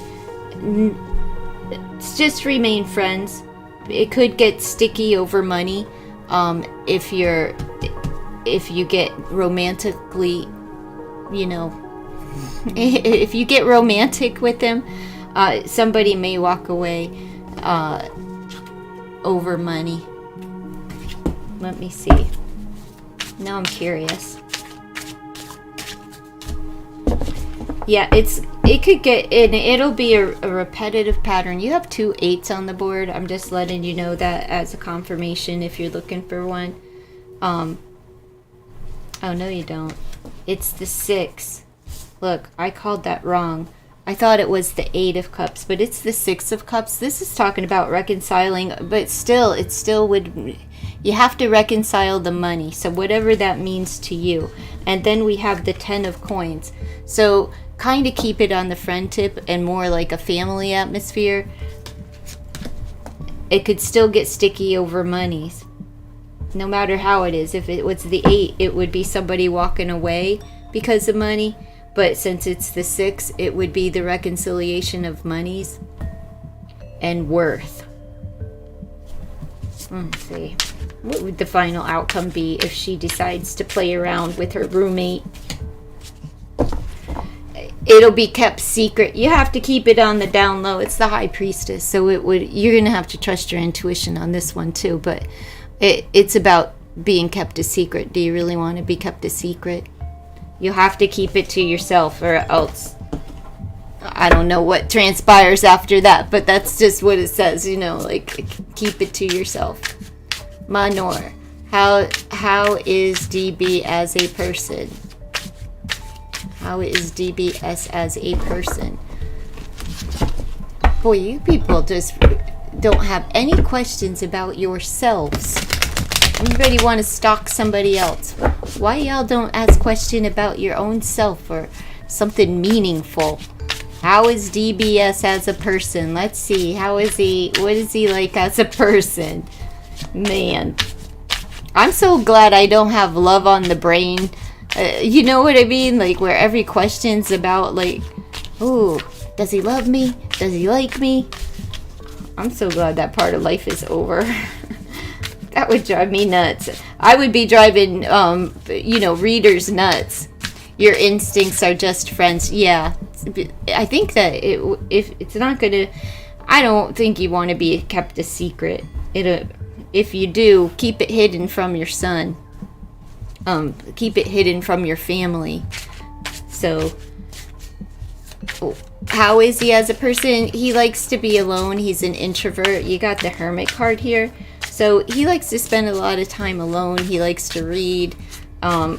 just remain friends. It could get sticky over money if you get romantically, if you get romantic with them, somebody may walk away over money. Let me see. Now I'm curious. Yeah, it could get, and it'll be a repetitive pattern. You have 2 8s on the board. I'm just letting you know that as a confirmation if you're looking for one. Oh no, you don't. It's the 6. Look, I called that wrong. I thought it was the 8 of Cups, but it's the 6 of Cups. This is talking about reconciling, but still, it still would. You have to reconcile the money, so whatever that means to you. And then we have the 10 of Coins. So kind of keep it on the friend tip and more like a family atmosphere. It could still get sticky over monies, no matter how it is. If it was the 8, it would be somebody walking away because of money. But since it's the 6, it would be the reconciliation of monies and worth. Let's see. What would the final outcome be if she decides to play around with her roommate? it'll be kept secret. You have to keep it on the down low. It's the high priestess, so you're gonna have to trust your intuition on this one too. But it's about being kept a secret. Do you really want to be kept a secret? You have to keep it to yourself, or else I don't know what transpires after that. But that's just what it says, you know, like keep it to yourself. Manor, how is DB as a person? How is DBS as a person? Boy, you people just don't have any questions about yourselves. Everybody want to stalk somebody else. Why y'all don't ask question about your own self or something meaningful? How is DBS as a person? Let's see. How is he? What is he like as a person? Man, I'm so glad I don't have love on the brain. You know what I mean? Like where every question's about like, oh, does he love me? Does he like me? I'm so glad that part of life is over. That would drive me nuts. I would be driving, you know, readers nuts. Your instincts are just friends. Yeah, I think that if it's not gonna, I don't think you want to be kept a secret. If you do, keep it hidden from your son. Keep it hidden from your family. So, how is he as a person? He likes to be alone. He's an introvert. You got the Hermit card here. So he likes to spend a lot of time alone. He likes to read,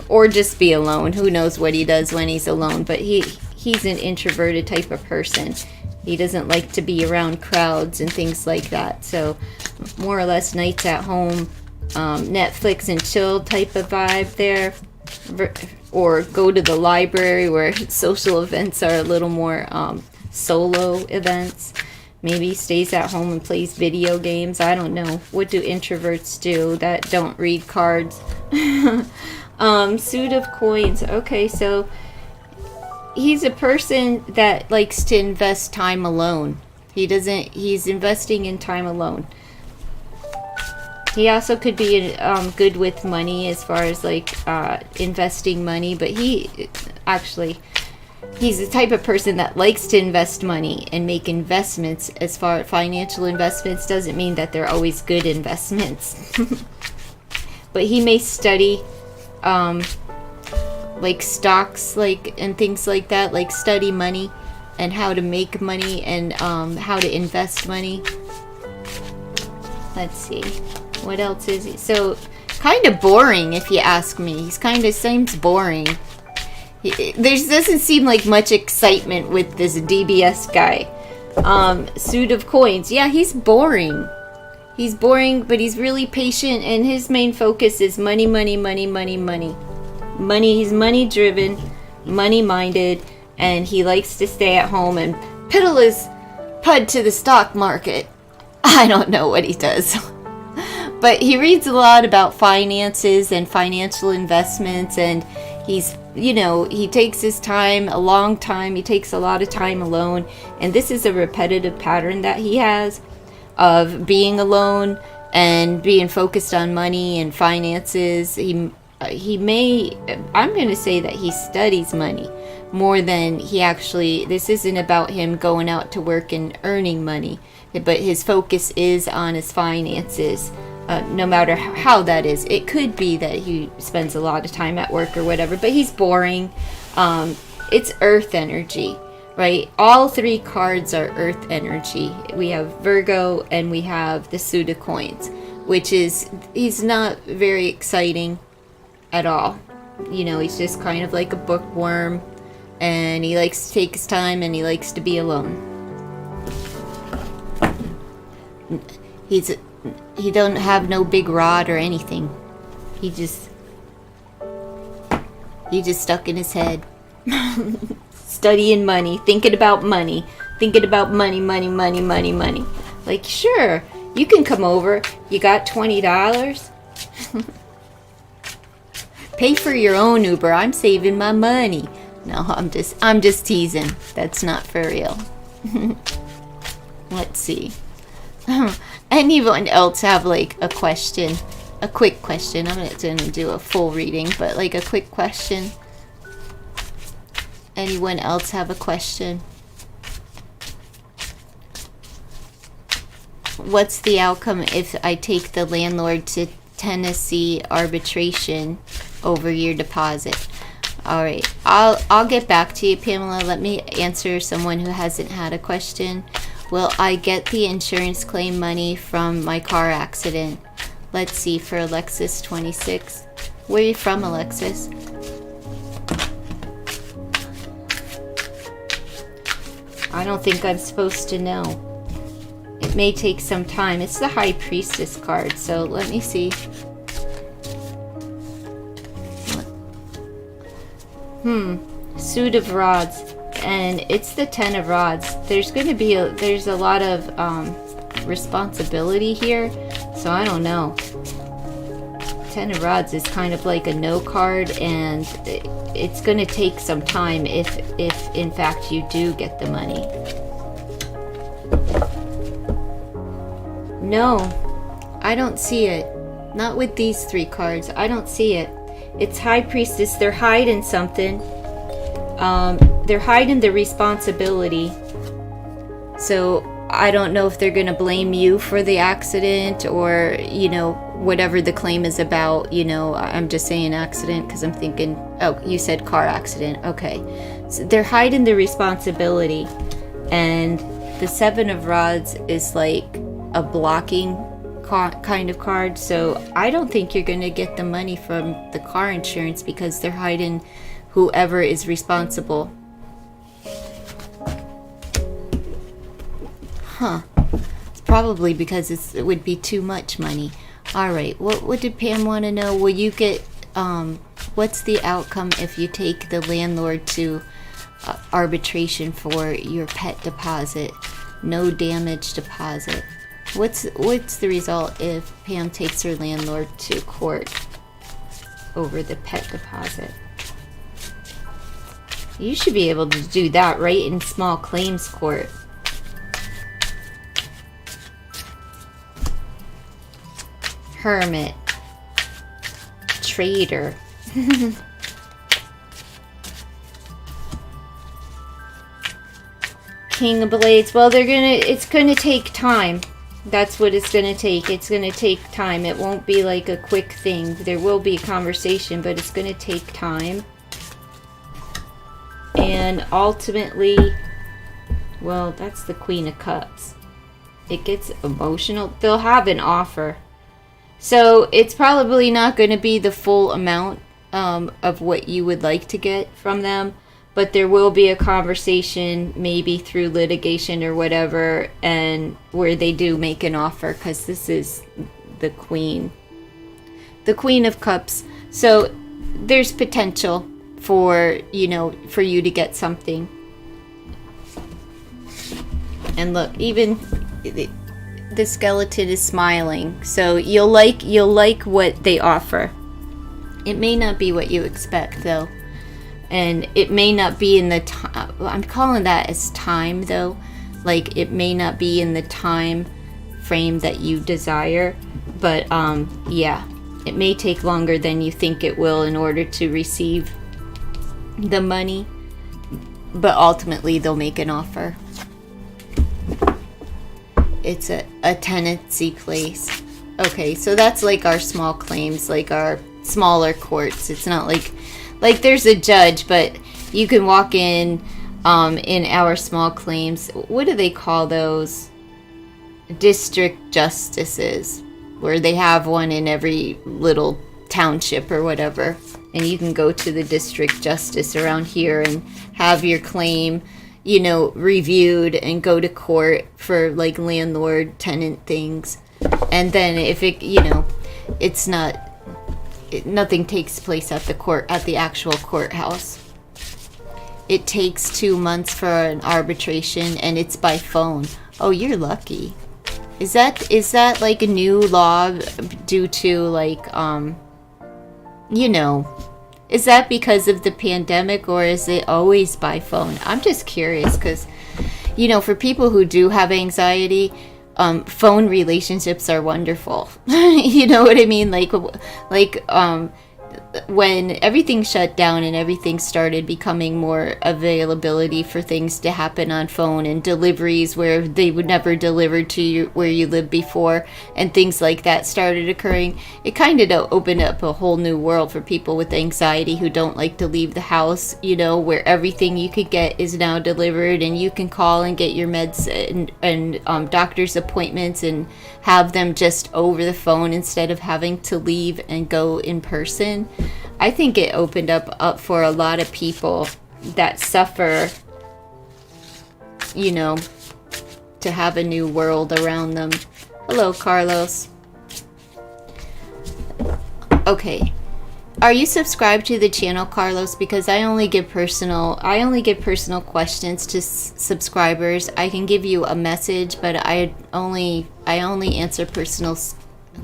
or just be alone. Who knows what he does when he's alone. But he's an introverted type of person. He doesn't like to be around crowds and things like that. So more or less nights at home. Netflix and chill type of vibe there, or go to the library where social events are a little more solo events. Maybe stays at home and plays video games. I don't know. What do introverts do that don't read cards? Suit of coins. Okay, so he's a person that likes to invest time alone. He's investing in time alone. He also could be good with money as far as like investing money, but he's the type of person that likes to invest money and make investments. As far as financial investments, doesn't mean that they're always good investments. But he may study like stocks, like, and things like that, like study money and how to make money and how to invest money. Let's see. What else is he? So, kind of boring if you ask me. He's kind of seems boring. There doesn't seem like much excitement with this DBS guy. Suit of coins. Yeah, he's boring. He's boring, but he's really patient, and his main focus is money, money, money, money, money. Money, he's money driven, money minded, and he likes to stay at home and piddle his pud to the stock market. I don't know what he does. But he reads a lot about finances and financial investments, and he's, you know, he takes his time, a long time. He takes a lot of time alone, and this is a repetitive pattern that he has of being alone and being focused on money and finances. He may, I'm going to say that he studies money more than he actually, this isn't about him going out to work and earning money, but his focus is on his finances. No matter how that is. It could be that he spends a lot of time at work or whatever, but he's boring. It's earth energy, right? All three cards are earth energy. We have Virgo and we have the Suit of Coins, which is, he's not very exciting at all. You know, he's just kind of like a bookworm, and he likes to take his time and he likes to be alone. He don't have no big rod or anything. He just stuck in his head. Studying money, thinking about money, money, money, money, money. Like, sure, you can come over. You got $20? Pay for your own Uber. I'm saving my money. No, I'm just teasing. That's not for real. Let's see. Anyone else have like a question? A quick question. I'm not going to do a full reading, but like a quick question. Anyone else have a question? What's the outcome if I take the landlord to Tennessee arbitration over your deposit? All right, I'll get back to you, Pamela. Let me answer someone who hasn't had a question. Will I get the insurance claim money from my car accident? Let's see, for Alexis 26. Where are you from, Alexis? I don't think I'm supposed to know. It may take some time. It's the High Priestess card, so let me see. Suit of Rods, and it's the Ten of Rods. There's going to be there's a lot of responsibility here, so I don't know. Ten of Rods is kind of like a no card, and it's going to take some time if in fact you do get the money. No, I don't see it. Not with these three cards. I don't see it. It's High Priestess. They're hiding something. They're hiding the responsibility. So I don't know if they're going to blame you for the accident or, you know, whatever the claim is about. You know, I'm just saying accident because I'm thinking, oh, you said car accident. Okay. So they're hiding the responsibility. And the Seven of Rods is like a blocking kind of card. So I don't think you're going to get the money from the car insurance because they're hiding whoever is responsible. Huh. It's probably because it would be too much money. All right. What did Pam want to know? Will you get, what's the outcome if you take the landlord to arbitration for your pet deposit? No damage deposit. What's the result if Pam takes her landlord to court over the pet deposit? You should be able to do that right in small claims court. Hermit. Traitor. King of Blades. Well, it's gonna take time. That's what it's gonna take. It's gonna take time. It won't be like a quick thing. There will be a conversation, but it's gonna take time. And ultimately, well, that's the Queen of Cups. It gets emotional. They'll have an offer. So it's probably not going to be the full amount of what you would like to get from them. But there will be a conversation, maybe through litigation or whatever, and where they do make an offer, because this is the Queen. The Queen of Cups. So there's potential for, you know, for you to get something. And look, even the skeleton is smiling. So you'll like what they offer. It may not be what you expect, though. And it may not be in the time. I'm calling that as time, though. Like, it may not be in the time frame that you desire. But, yeah. It may take longer than you think it will in order to receive the money. But ultimately, they'll make an offer. It's a tenancy place. Okay, so that's like our small claims, like our smaller courts. It's not like there's a judge, but you can walk in our small claims. What do they call those? District justices, where they have one in every little township or whatever. And you can go to the district justice around here and have your claim, you know, reviewed and go to court for like landlord tenant things. And then if it, you know, it's not, nothing takes place at the actual courthouse. It takes 2 months for an arbitration, and it's by phone. Oh, you're lucky. Is that like a new law due to like you know, is that because of the pandemic, or is it always by phone? I'm just curious because, you know, for people who do have anxiety, phone relationships are wonderful. You know what I mean? Like when everything shut down and everything started becoming more availability for things to happen on phone and deliveries where they would never deliver to you where you lived before, and things like that started occurring, it kind of opened up a whole new world for people with anxiety who don't like to leave the house, you know, where everything you could get is now delivered, and you can call and get your meds and doctor's appointments and have them just over the phone instead of having to leave and go in person. I think it opened up for a lot of people that suffer, you know, to have a new world around them. Hello, Carlos. Okay. Are you subscribed to the channel, Carlos? Because I only give personal questions to subscribers. I can give you a message, but I only answer personal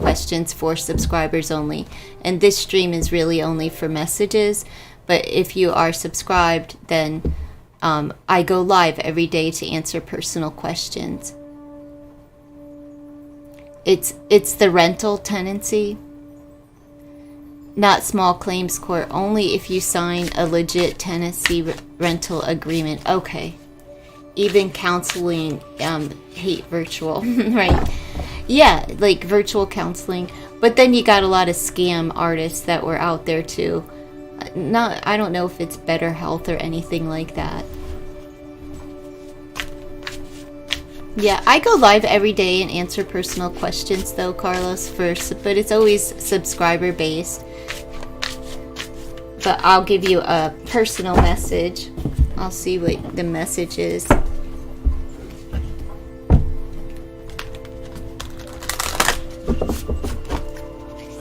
questions for subscribers only. And this stream is really only for messages. But if you are subscribed, then I go live every day to answer personal questions. It's the rental tenancy. Not small claims court, only if you sign a legit tenancy rental agreement. Okay. Even counseling, hate virtual, right? Yeah, like virtual counseling. But then you got a lot of scam artists that were out there too. I don't know if it's Better Health or anything like that. Yeah, I go live every day and answer personal questions though, Carlos, first, but it's always subscriber based. But I'll give you a personal message. I'll see what the message is.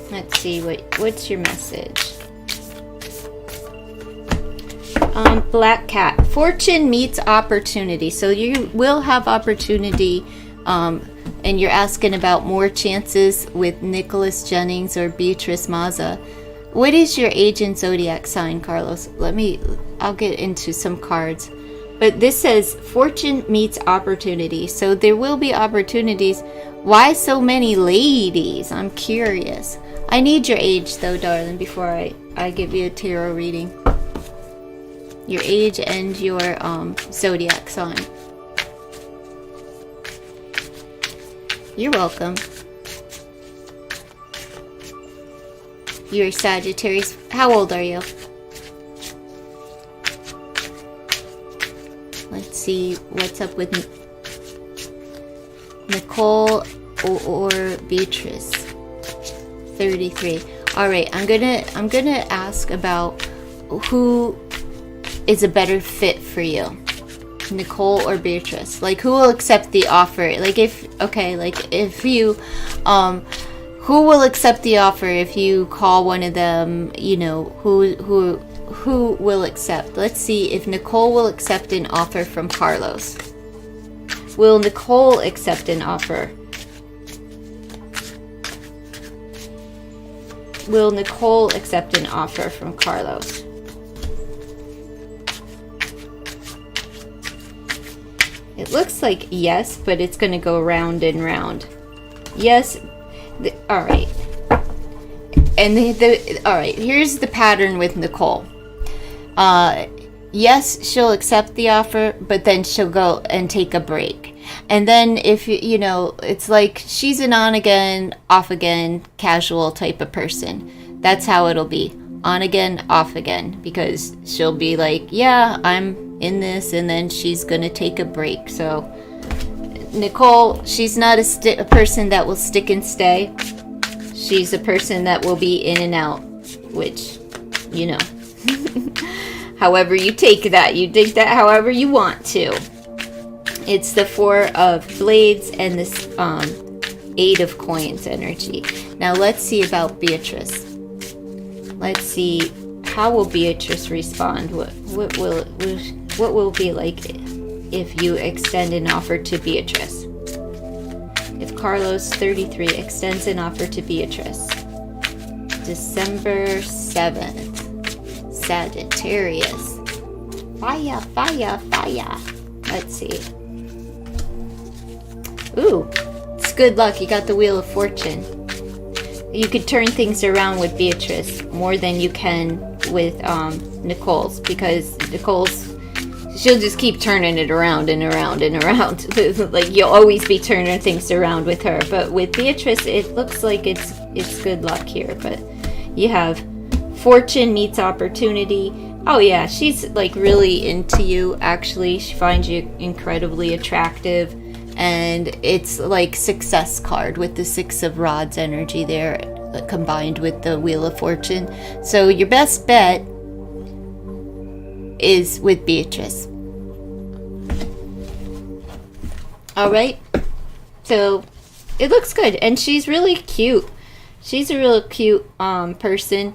Let's see, what's your message? Black Cat. Fortune meets opportunity. So you will have opportunity, and you're asking about more chances with Nicholas Jennings or Beatrice Mazza. What is your age and zodiac sign, Carlos? I'll get into some cards. But this says fortune meets opportunity. So there will be opportunities. Why so many ladies? I'm curious. I need your age though, darling, before I give you a tarot reading. Your age and your zodiac sign. You're welcome. You're Sagittarius. How old are you? Let's see what's up with Nicole or Beatrice. 33. All right, I'm gonna ask about who is a better fit for you, Nicole or Beatrice. Like, who will accept the offer? Like, if you who will accept the offer if you call one of them, you know, who will accept? Let's see if Nicole will accept an offer from Carlos. Will Nicole accept an offer? Will Nicole accept an offer from Carlos? It looks like yes, but it's going to go round and round. Yes. All right. And all right, here's the pattern with Nicole. Yes, she'll accept the offer, but then she'll go and take a break. And then if you know, it's like she's an on again, off again, casual type of person. That's how it'll be. On again, off again, because she'll be like, yeah, I'm in this, and then she's going to take a break. So Nicole, she's not a person that will stick and stay. She's a person that will be in and out, which, you know, however you take that, however you want to. It's the Four of Blades and this Eight of Coins energy. Now let's see about Beatrice. Let's see, how will Beatrice respond? What will be like if you extend an offer to Beatrice? If Carlos, 33, extends an offer to Beatrice. December 7th. Sagittarius. Fire, fire, fire. Let's see. Ooh, it's good luck. You got the Wheel of Fortune. you could turn things around with Beatrice more than you can with Nicole's, because Nicole's, she'll just keep turning it around and around and around. Like, you'll always be turning things around with her. But with Beatrice, it looks like it's good luck here. But you have fortune meets opportunity. Oh yeah, she's like really into you, actually. She finds you incredibly attractive. And it's like success card with the 6 of Rods energy there, combined with the Wheel of Fortune. So your best bet is with Beatrice. Alright, so it looks good, and she's really cute. She's a real cute person,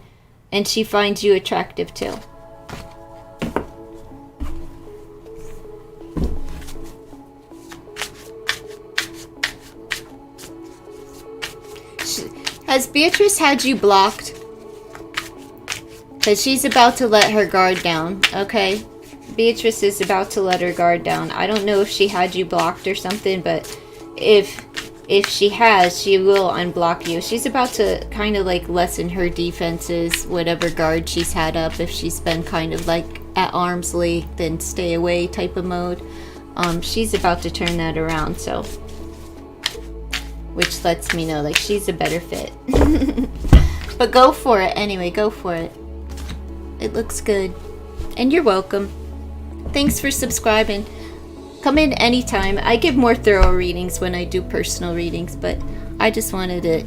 and she finds you attractive too. Has Beatrice had you blocked? Because she's about to let her guard down, okay? Beatrice is about to let her guard down. I don't know if she had you blocked or something, but if she has, she will unblock you. She's about to kind of like lessen her defenses, whatever guard she's had up, if she's been kind of like at arm's length and stay away type of mode. She's about to turn that around, so... which lets me know, like, she's a better fit. But go for it anyway, go for it. It looks good. And you're welcome. Thanks for subscribing. Come in anytime. I give more thorough readings when I do personal readings, but I just wanted to,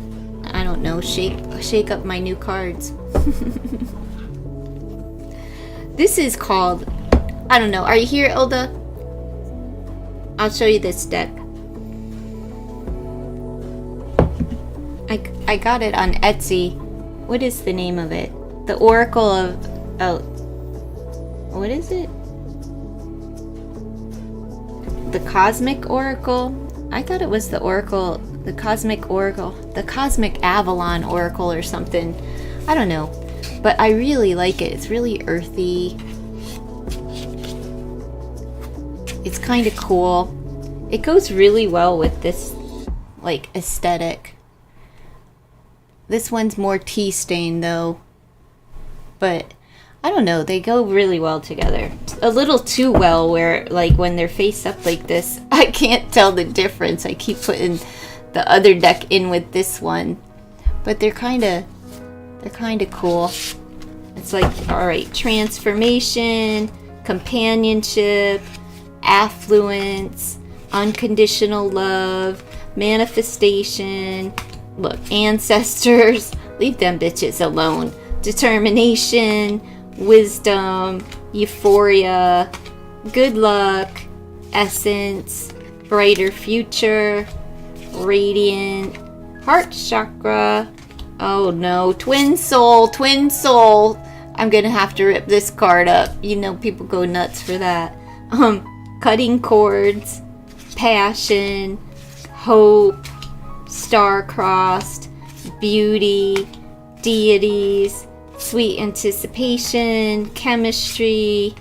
I don't know, shake up my new cards. This is called, I don't know, are you here, Ilda? I'll show you this deck. I got it on Etsy. What is the name of it? The Oracle of... oh, what is it? The Cosmic Oracle? I thought it was the Oracle, the Cosmic Oracle, the Cosmic Avalon Oracle or something. I don't know. But I really like it. It's really earthy. It's kind of cool. It goes really well with this, like, aesthetic. This one's more tea stained though, but I don't know, they go really well together. A little too well, where like when they're face up like this, I can't tell the difference. I keep putting the other deck in with this one, but they're kind of cool. It's like, all right, transformation, companionship, affluence, unconditional love, manifestation. Look, ancestors, leave them bitches alone. Determination, wisdom, euphoria, good luck, essence, brighter future, radiant, heart chakra. Oh no, twin soul, twin soul. I'm gonna have to rip this card up. You know, people go nuts for that. Cutting cords, passion, hope, star-crossed, beauty, deities, sweet anticipation, chemistry,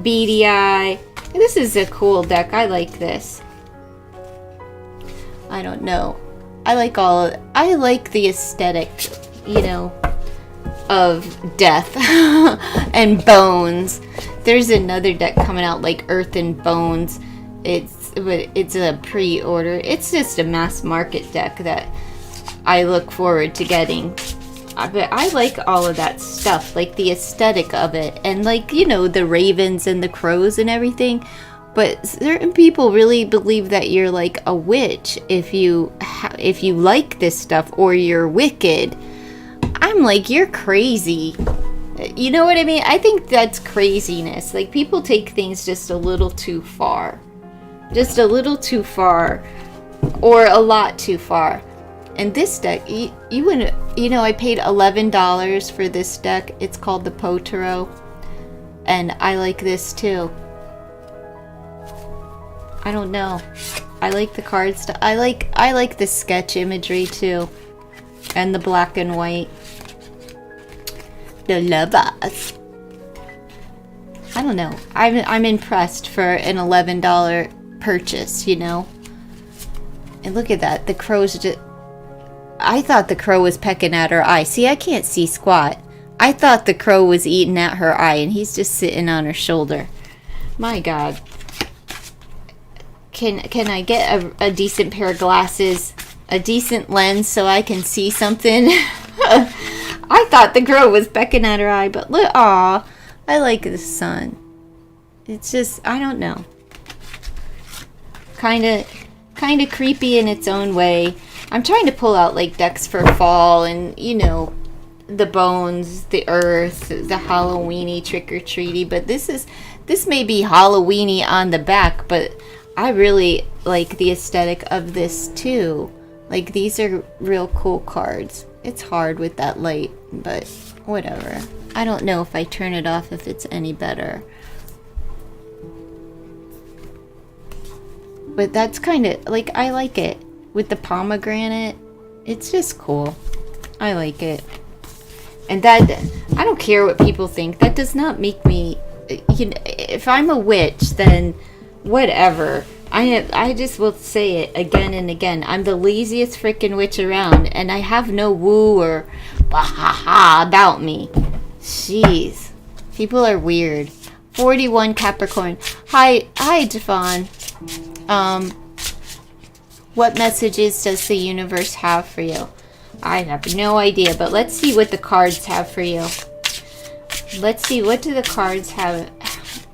beady eye. This is a cool deck. I like this. I don't know. I like the aesthetic, you know, of death and bones. There's another deck coming out, like Earth and Bones. It's a pre-order. It's just a mass market deck that I look forward to getting. But I like all of that stuff, like the aesthetic of it, and like, you know, the ravens and the crows and everything. But certain people really believe that you're like a witch if you like this stuff, or you're wicked. I'm like, you're crazy. You know what I mean? I think that's craziness. Like, people take things just a little too far. Just a little too far, or a lot too far. And this deck, you wouldn't, you know, I paid $11 for this deck. It's called the Tarot, and I like this too. I don't know. I like the card stuff. I like the sketch imagery too, and the black and white. The lovers. I don't know. I'm impressed for an $11 purchase, you know. And look at that. The crows just... I thought the crow was pecking at her eye. See, I can't see squat. I thought the crow was eating at her eye, and he's just sitting on her shoulder. My God. Can I get a decent pair of glasses, a decent lens so I can see something? I thought the crow was pecking at her eye, but look, aw, I like the sun. It's just, I don't know. Kind of creepy in its own way. I'm trying to pull out like decks for fall and, you know, the bones, the earth, the Halloweeny trick-or-treaty, but this may be Halloweeny on the back, but I really like the aesthetic of this too. Like, these are real cool cards. It's hard with that light, but whatever. I don't know if I turn it off if it's any better. But that's kind of, like, I like it. With the pomegranate, it's just cool. I like it. And that, I don't care what people think. That does not make me, you know, if I'm a witch, then whatever. I just will say it again and again. I'm the laziest freaking witch around, and I have no woo or ha about me. Jeez. People are weird. 41 Capricorn. Hi, Javon. What messages does the universe have for you? I have no idea, but let's see what the cards have for you. Let's see, what do the cards have?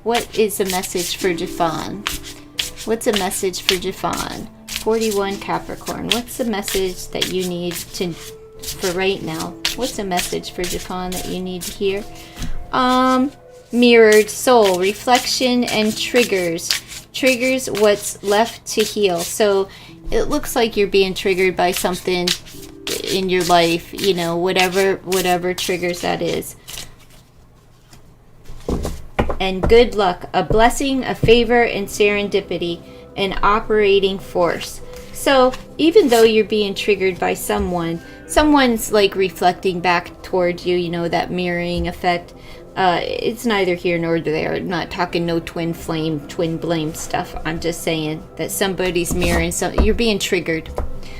What is the message for Javon? What's a message for Javon? 41 Capricorn. What's the message that you need to for right now? What's a message for Javon that you need to hear? Mirrored soul, reflection, and triggers. Triggers what's left to heal. So it looks like you're being triggered by something in your life, you know, whatever triggers that is. And good luck, a blessing, a favor, and serendipity, an operating force. So even though you're being triggered by someone's like reflecting back towards you, you know, that mirroring effect. It's neither here nor there. I'm not talking no twin blame stuff. I'm just saying that somebody's mirroring something. You're being triggered.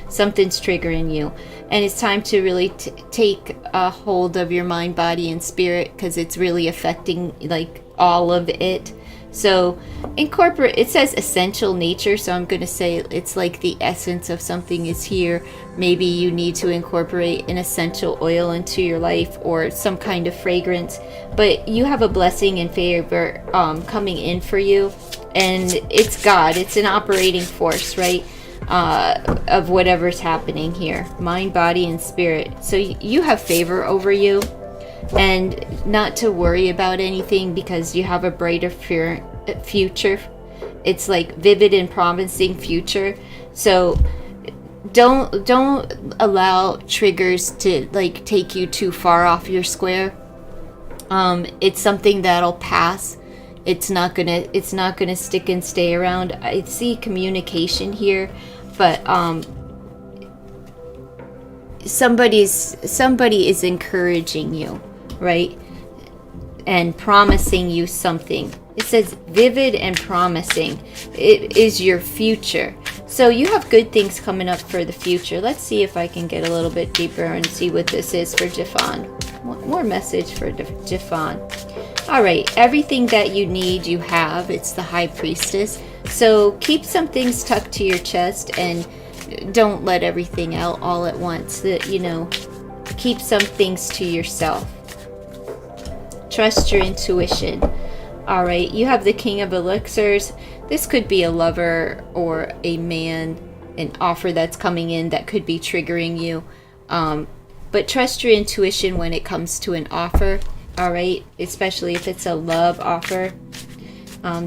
Something's triggering you. And it's time to really take a hold of your mind, body, and spirit, because it's really affecting like all of it. So incorporate, it says essential nature, so I'm going to say it's like the essence of something is here. Maybe you need to incorporate an essential oil into your life or some kind of fragrance, but you have a blessing and favor coming in for you, and it's God. It's an operating force, right, of whatever's happening here. Mind, body, and spirit. So you have favor over you. And not to worry about anything because you have a brighter future. It's like vivid and promising future. So don't allow triggers to like take you too far off your square. It's something that'll pass. It's not gonna stick and stay around. I see communication here, but somebody is encouraging you, right? And promising you something. It says vivid and promising. It is your future. So you have good things coming up for the future. Let's see if I can get a little bit deeper and see what this is for Jafan. More message for Jafan. All right, everything that you need, you have. It's the High Priestess. So keep some things tucked to your chest and don't let everything out all at once. That, you know, keep some things to yourself. Trust your intuition. All right, you have the King of Elixirs. This could be a lover or a man, an offer that's coming in that could be triggering you. But trust your intuition when it comes to an offer. All right, especially if it's a love offer.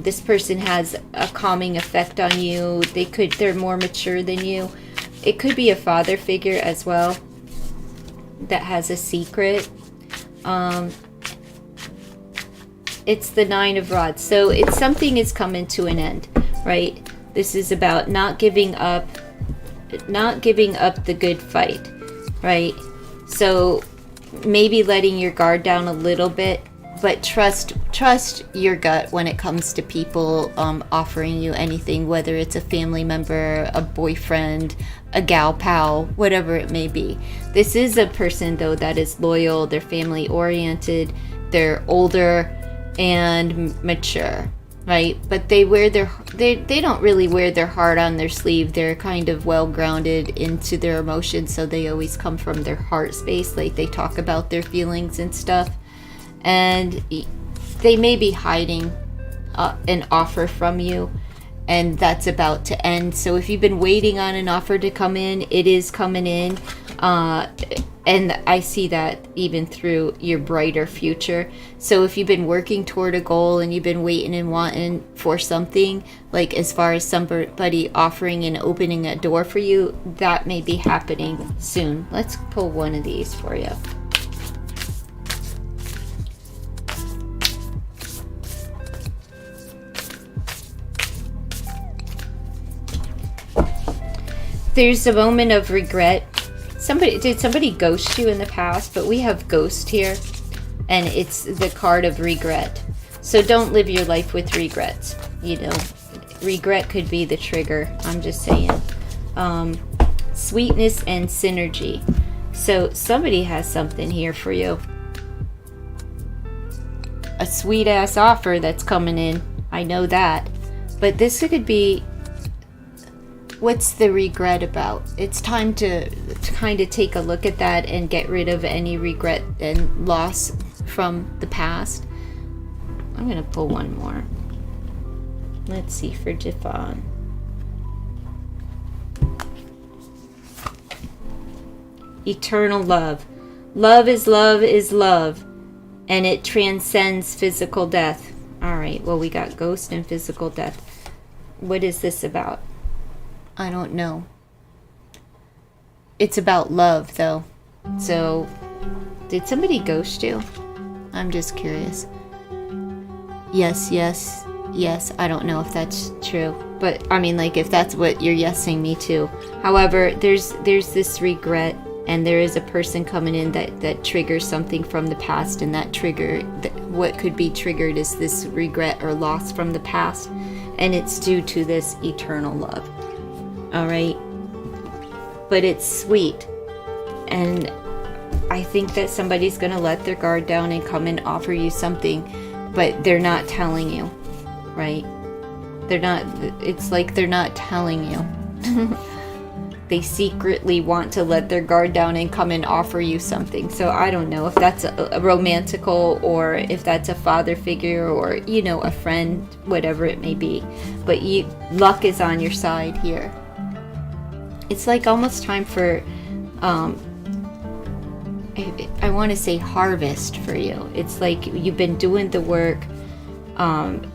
This person has a calming effect on you. They're more mature than you. It could be a father figure as well that has a secret. It's the Nine of Rods. So it's something is coming to an end, right? This is about not giving up the good fight, right? So maybe letting your guard down a little bit, but trust your gut when it comes to people offering you anything, whether it's a family member, a boyfriend, a gal pal, whatever it may be. This is a person though that is loyal, they're family oriented, they're older and mature, right? But they don't really wear their heart on their sleeve. They're kind of well grounded into their emotions, so they always come from their heart space, like they talk about their feelings and stuff. And they may be hiding an offer from you, and that's about to end. So if you've been waiting on an offer to come in, it is coming in. And I see that even through your brighter future. So if you've been working toward a goal and you've been waiting and wanting for something, like as far as somebody offering and opening a door for you, that may be happening soon. Let's pull one of these for you. There's a moment of regret. Did somebody ghost you in the past? But we have ghost here, and it's the card of regret. So don't live your life with regrets. You know, regret could be the trigger. I'm just saying. Sweetness and synergy. So somebody has something here for you. A sweet ass offer that's coming in. I know that. But this could be, what's the regret about? It's time to kind of take a look at that and get rid of any regret and loss from the past. I'm going to pull one more. Let's see for Jafan. Eternal love. Love is love is love, and it transcends physical death. All right, well, we got ghost and physical death. What is this about? I don't know. It's about love, though. So, did somebody ghost you? I'm just curious. Yes, yes, yes. I don't know if that's true. But, I mean, like, if that's what you're yesing me to. However, there's this regret, and there is a person coming in that triggers something from the past, and that trigger, what could be triggered is this regret or loss from the past, and it's due to this eternal love. All right, but it's sweet, and I think that somebody's gonna let their guard down and come and offer you something, but they're not telling you, right? They're not, it's like they're not telling you. They secretly want to let their guard down and come and offer you something. So I don't know if that's a romantical, or if that's a father figure, or, you know, a friend, whatever it may be. But luck is on your side here. It's like almost time for, I want to say harvest for you. It's like you've been doing the work, and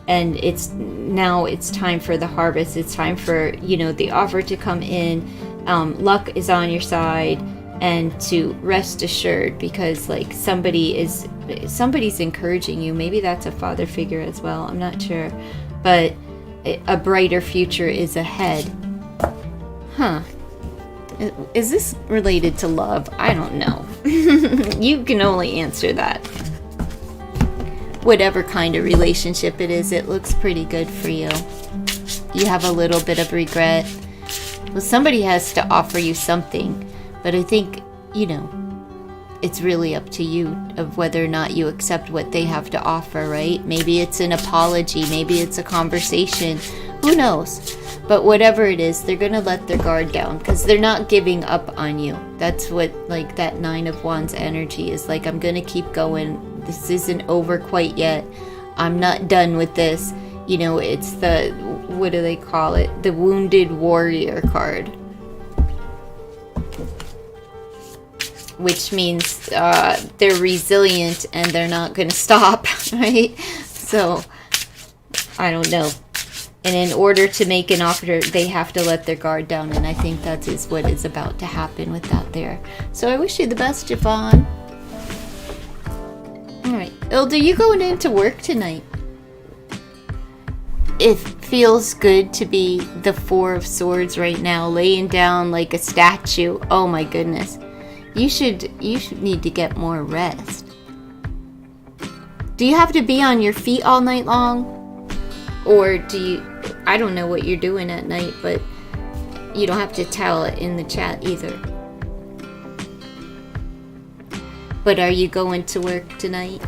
now it's time for the harvest. It's time for, you know, the offer to come in. Luck is on your side, and to rest assured, because like somebody's encouraging you. Maybe that's a father figure as well. I'm not sure, but a brighter future is ahead. Huh. Is this related to love? I don't know. You can only answer that. Whatever kind of relationship it is, it looks pretty good for you. You have a little bit of regret. Well, somebody has to offer you something, but I think, you know, it's really up to you of whether or not you accept what they have to offer, right? Maybe it's an apology, maybe it's a conversation, who knows? But whatever it is, they're gonna let their guard down, because they're not giving up on you. That's what, like, that Nine of Wands energy is like. I'm gonna keep going. This isn't over quite yet. I'm not done with this. You know, it's the, what do they call it? The Wounded Warrior card. Which means they're resilient and they're not going to stop, right? So, I don't know. And in order to make an offer, they have to let their guard down. And I think that is what is about to happen with that there. So I wish you the best, Javon. Alright. Ilda, you going into work tonight? It feels good to be the Four of Swords right now, laying down like a statue. Oh my goodness. You should need to get more rest. Do you have to be on your feet all night long? Or do you, I don't know what you're doing at night, but You don't have to tell it in the chat either. But are you going to work tonight?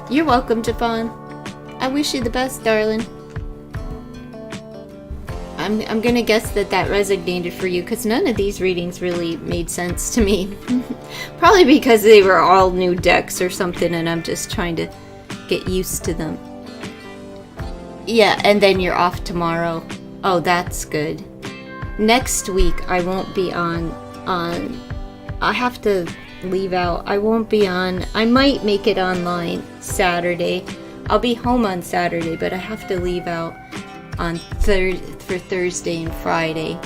You're welcome, Javon. I wish you the best, darling. I'm gonna guess that resonated for you, because none of these readings really made sense to me. Probably because they were all new decks or something, and I'm just trying to get used to them. Yeah, and then you're off tomorrow. Oh, that's good. Next week I won't be on. I have to leave out. I won't be on. I might make it online Saturday. I'll be home on Saturday, but I have to leave out on for Thursday and Friday.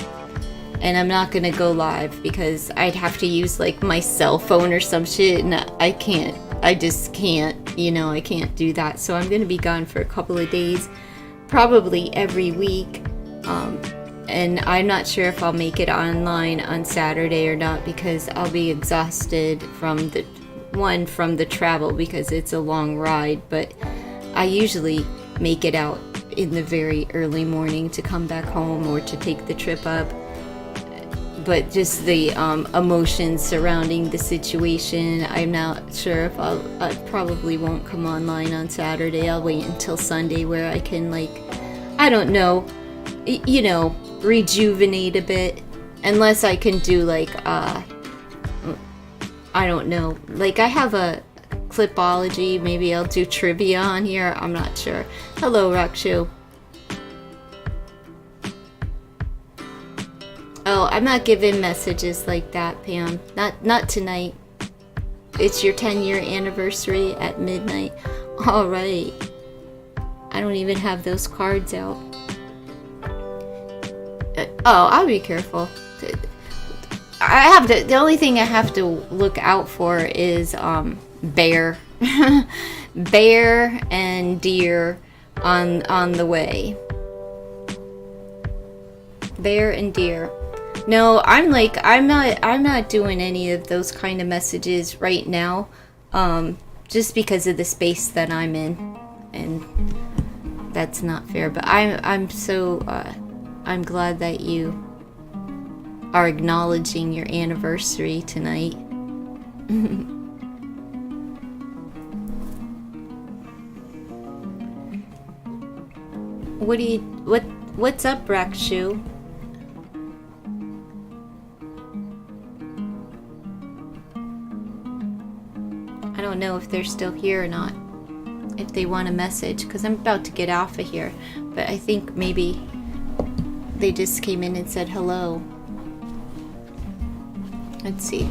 And I'm not gonna go live because I'd have to use like my cell phone or some shit, and I can't. I just can't. You know, I can't do that. So I'm gonna be gone for a couple of days, probably every week. And I'm not sure if I'll make it online on Saturday or not, because I'll be exhausted from the travel, because it's a long ride. But I usually make it out in the very early morning to come back home or to take the trip up. But just the emotions surrounding the situation, I'm not sure if I probably won't come online on Saturday. I'll wait until Sunday, where I can, like, I don't know, you know, rejuvenate a bit. Unless I can do like I don't know, like I have a clipology, maybe I'll do trivia on here, I'm not sure. Hello, Rakshu. Oh, I'm not giving messages like that, Pam. Not tonight. It's your 10-year anniversary at midnight. All right. I don't even have those cards out. Oh, I'll be careful. The only thing I have to look out for is bear. Bear and deer on the way. Bear and deer. No, I'm not doing any of those kind of messages right now. Just because of the space that I'm in, and that's not fair. But I'm glad that you are acknowledging your anniversary tonight. What's up, Rakshu? I don't know if they're still here or not, if they want a message, because I'm about to get off of here. But I think maybe they just came in and said hello. Let's see.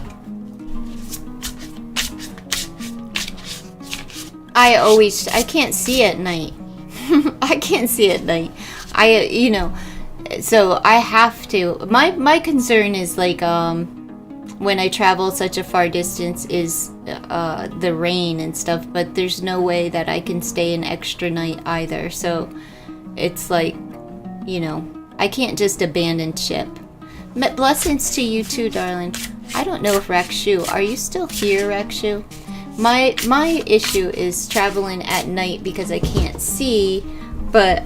I can't see at night. I can't see at night. So I have to. My concern is like when I travel such a far distance is the rain and stuff, but there's no way that I can stay an extra night either. So it's like, I can't just abandon ship. Blessings to you too, darling. I don't know if Rakshu, are you still here, Rakshu? My issue is traveling at night because I can't see, but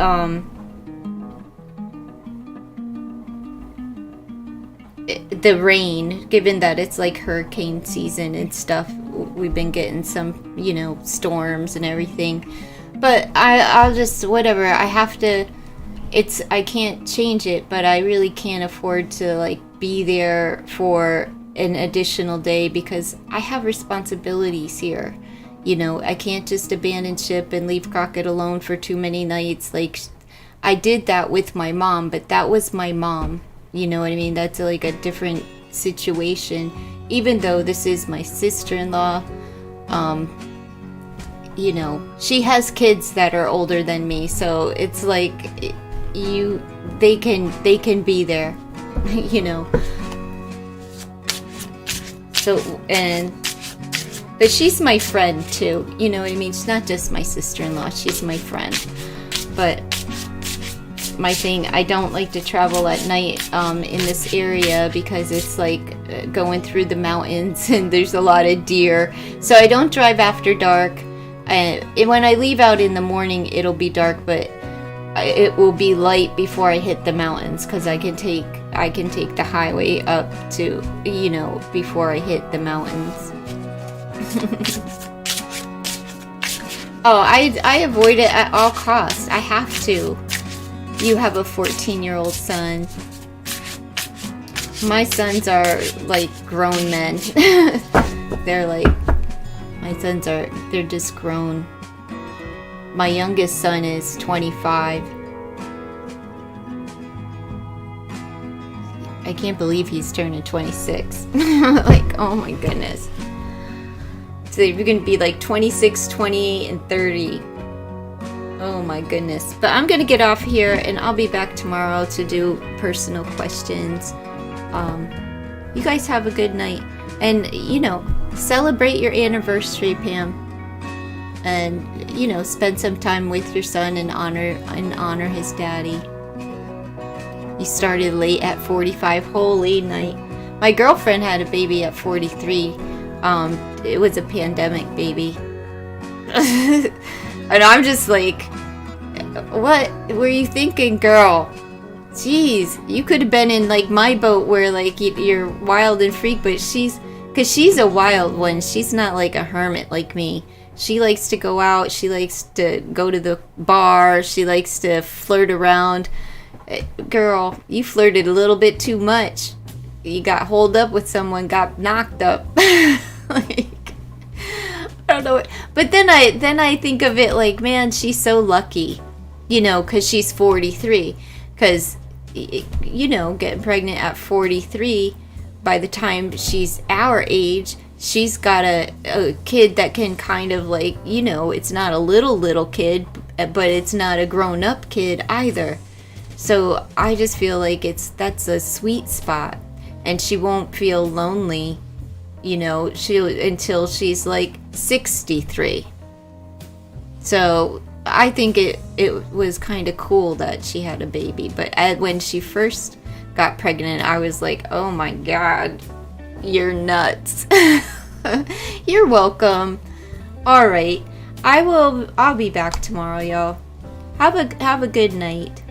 the rain, given that it's like hurricane season and stuff, we've been getting some, storms and everything. But I'll just, whatever, I have to, I can't change it, but I really can't afford to like be there for an additional day because I have responsibilities here. I can't just abandon ship and leave Crockett alone for too many nights. Like, I did that with my mom, but that was my mom. You know what I mean? That's like a different situation. Even though this is my sister-in-law, she has kids that are older than me, so it's like they can be there, So, but she's my friend too, you know what I mean? She's not just my sister-in-law, she's my friend. But my thing, I don't like to travel at night in this area because it's like going through the mountains and there's a lot of deer. So I don't drive after dark. When I leave out in the morning, it'll be dark, but it will be light before I hit the mountains because I I can take the highway up to, you know, before I hit the mountains. Oh, I avoid it at all costs. I have to. You have a 14-year-old son. My sons are like grown men. They're like, my sons are, they're just grown. My youngest son is 25. I can't believe he's turning 26. Like, oh my goodness. So you're gonna be like 26, 28, and 30. Oh my goodness. But I'm gonna get off here and I'll be back tomorrow to do personal questions. You guys have a good night. And, you know, celebrate your anniversary, Pam. And, you know, spend some time with your son and honor his daddy. You started late at 45. Holy night. My girlfriend had a baby at 43. It was a pandemic baby. And I'm just like, what were you thinking, girl? Jeez, you could have been in like my boat where like you're wild and freak, but because she's a wild one. She's not like a hermit like me. She likes to go out. She likes to go to the bar. She likes to flirt around. Girl, you flirted a little bit too much. You got holed up with someone, got knocked up. Like, I don't know. But then I think of it like, man, she's so lucky, you know, because she's 43. Because, you know, getting pregnant at 43, by the time she's our age, she's got a kid that can kind of like, you know, it's not a little kid, but it's not a grown-up kid either. So I just feel like that's a sweet spot. And she won't feel lonely, you know, until she's like 63. So I think it was kind of cool that she had a baby. But when she first got pregnant, I was like, oh my God, you're nuts. You're welcome. All right. I'll be back tomorrow, y'all. Have a good night.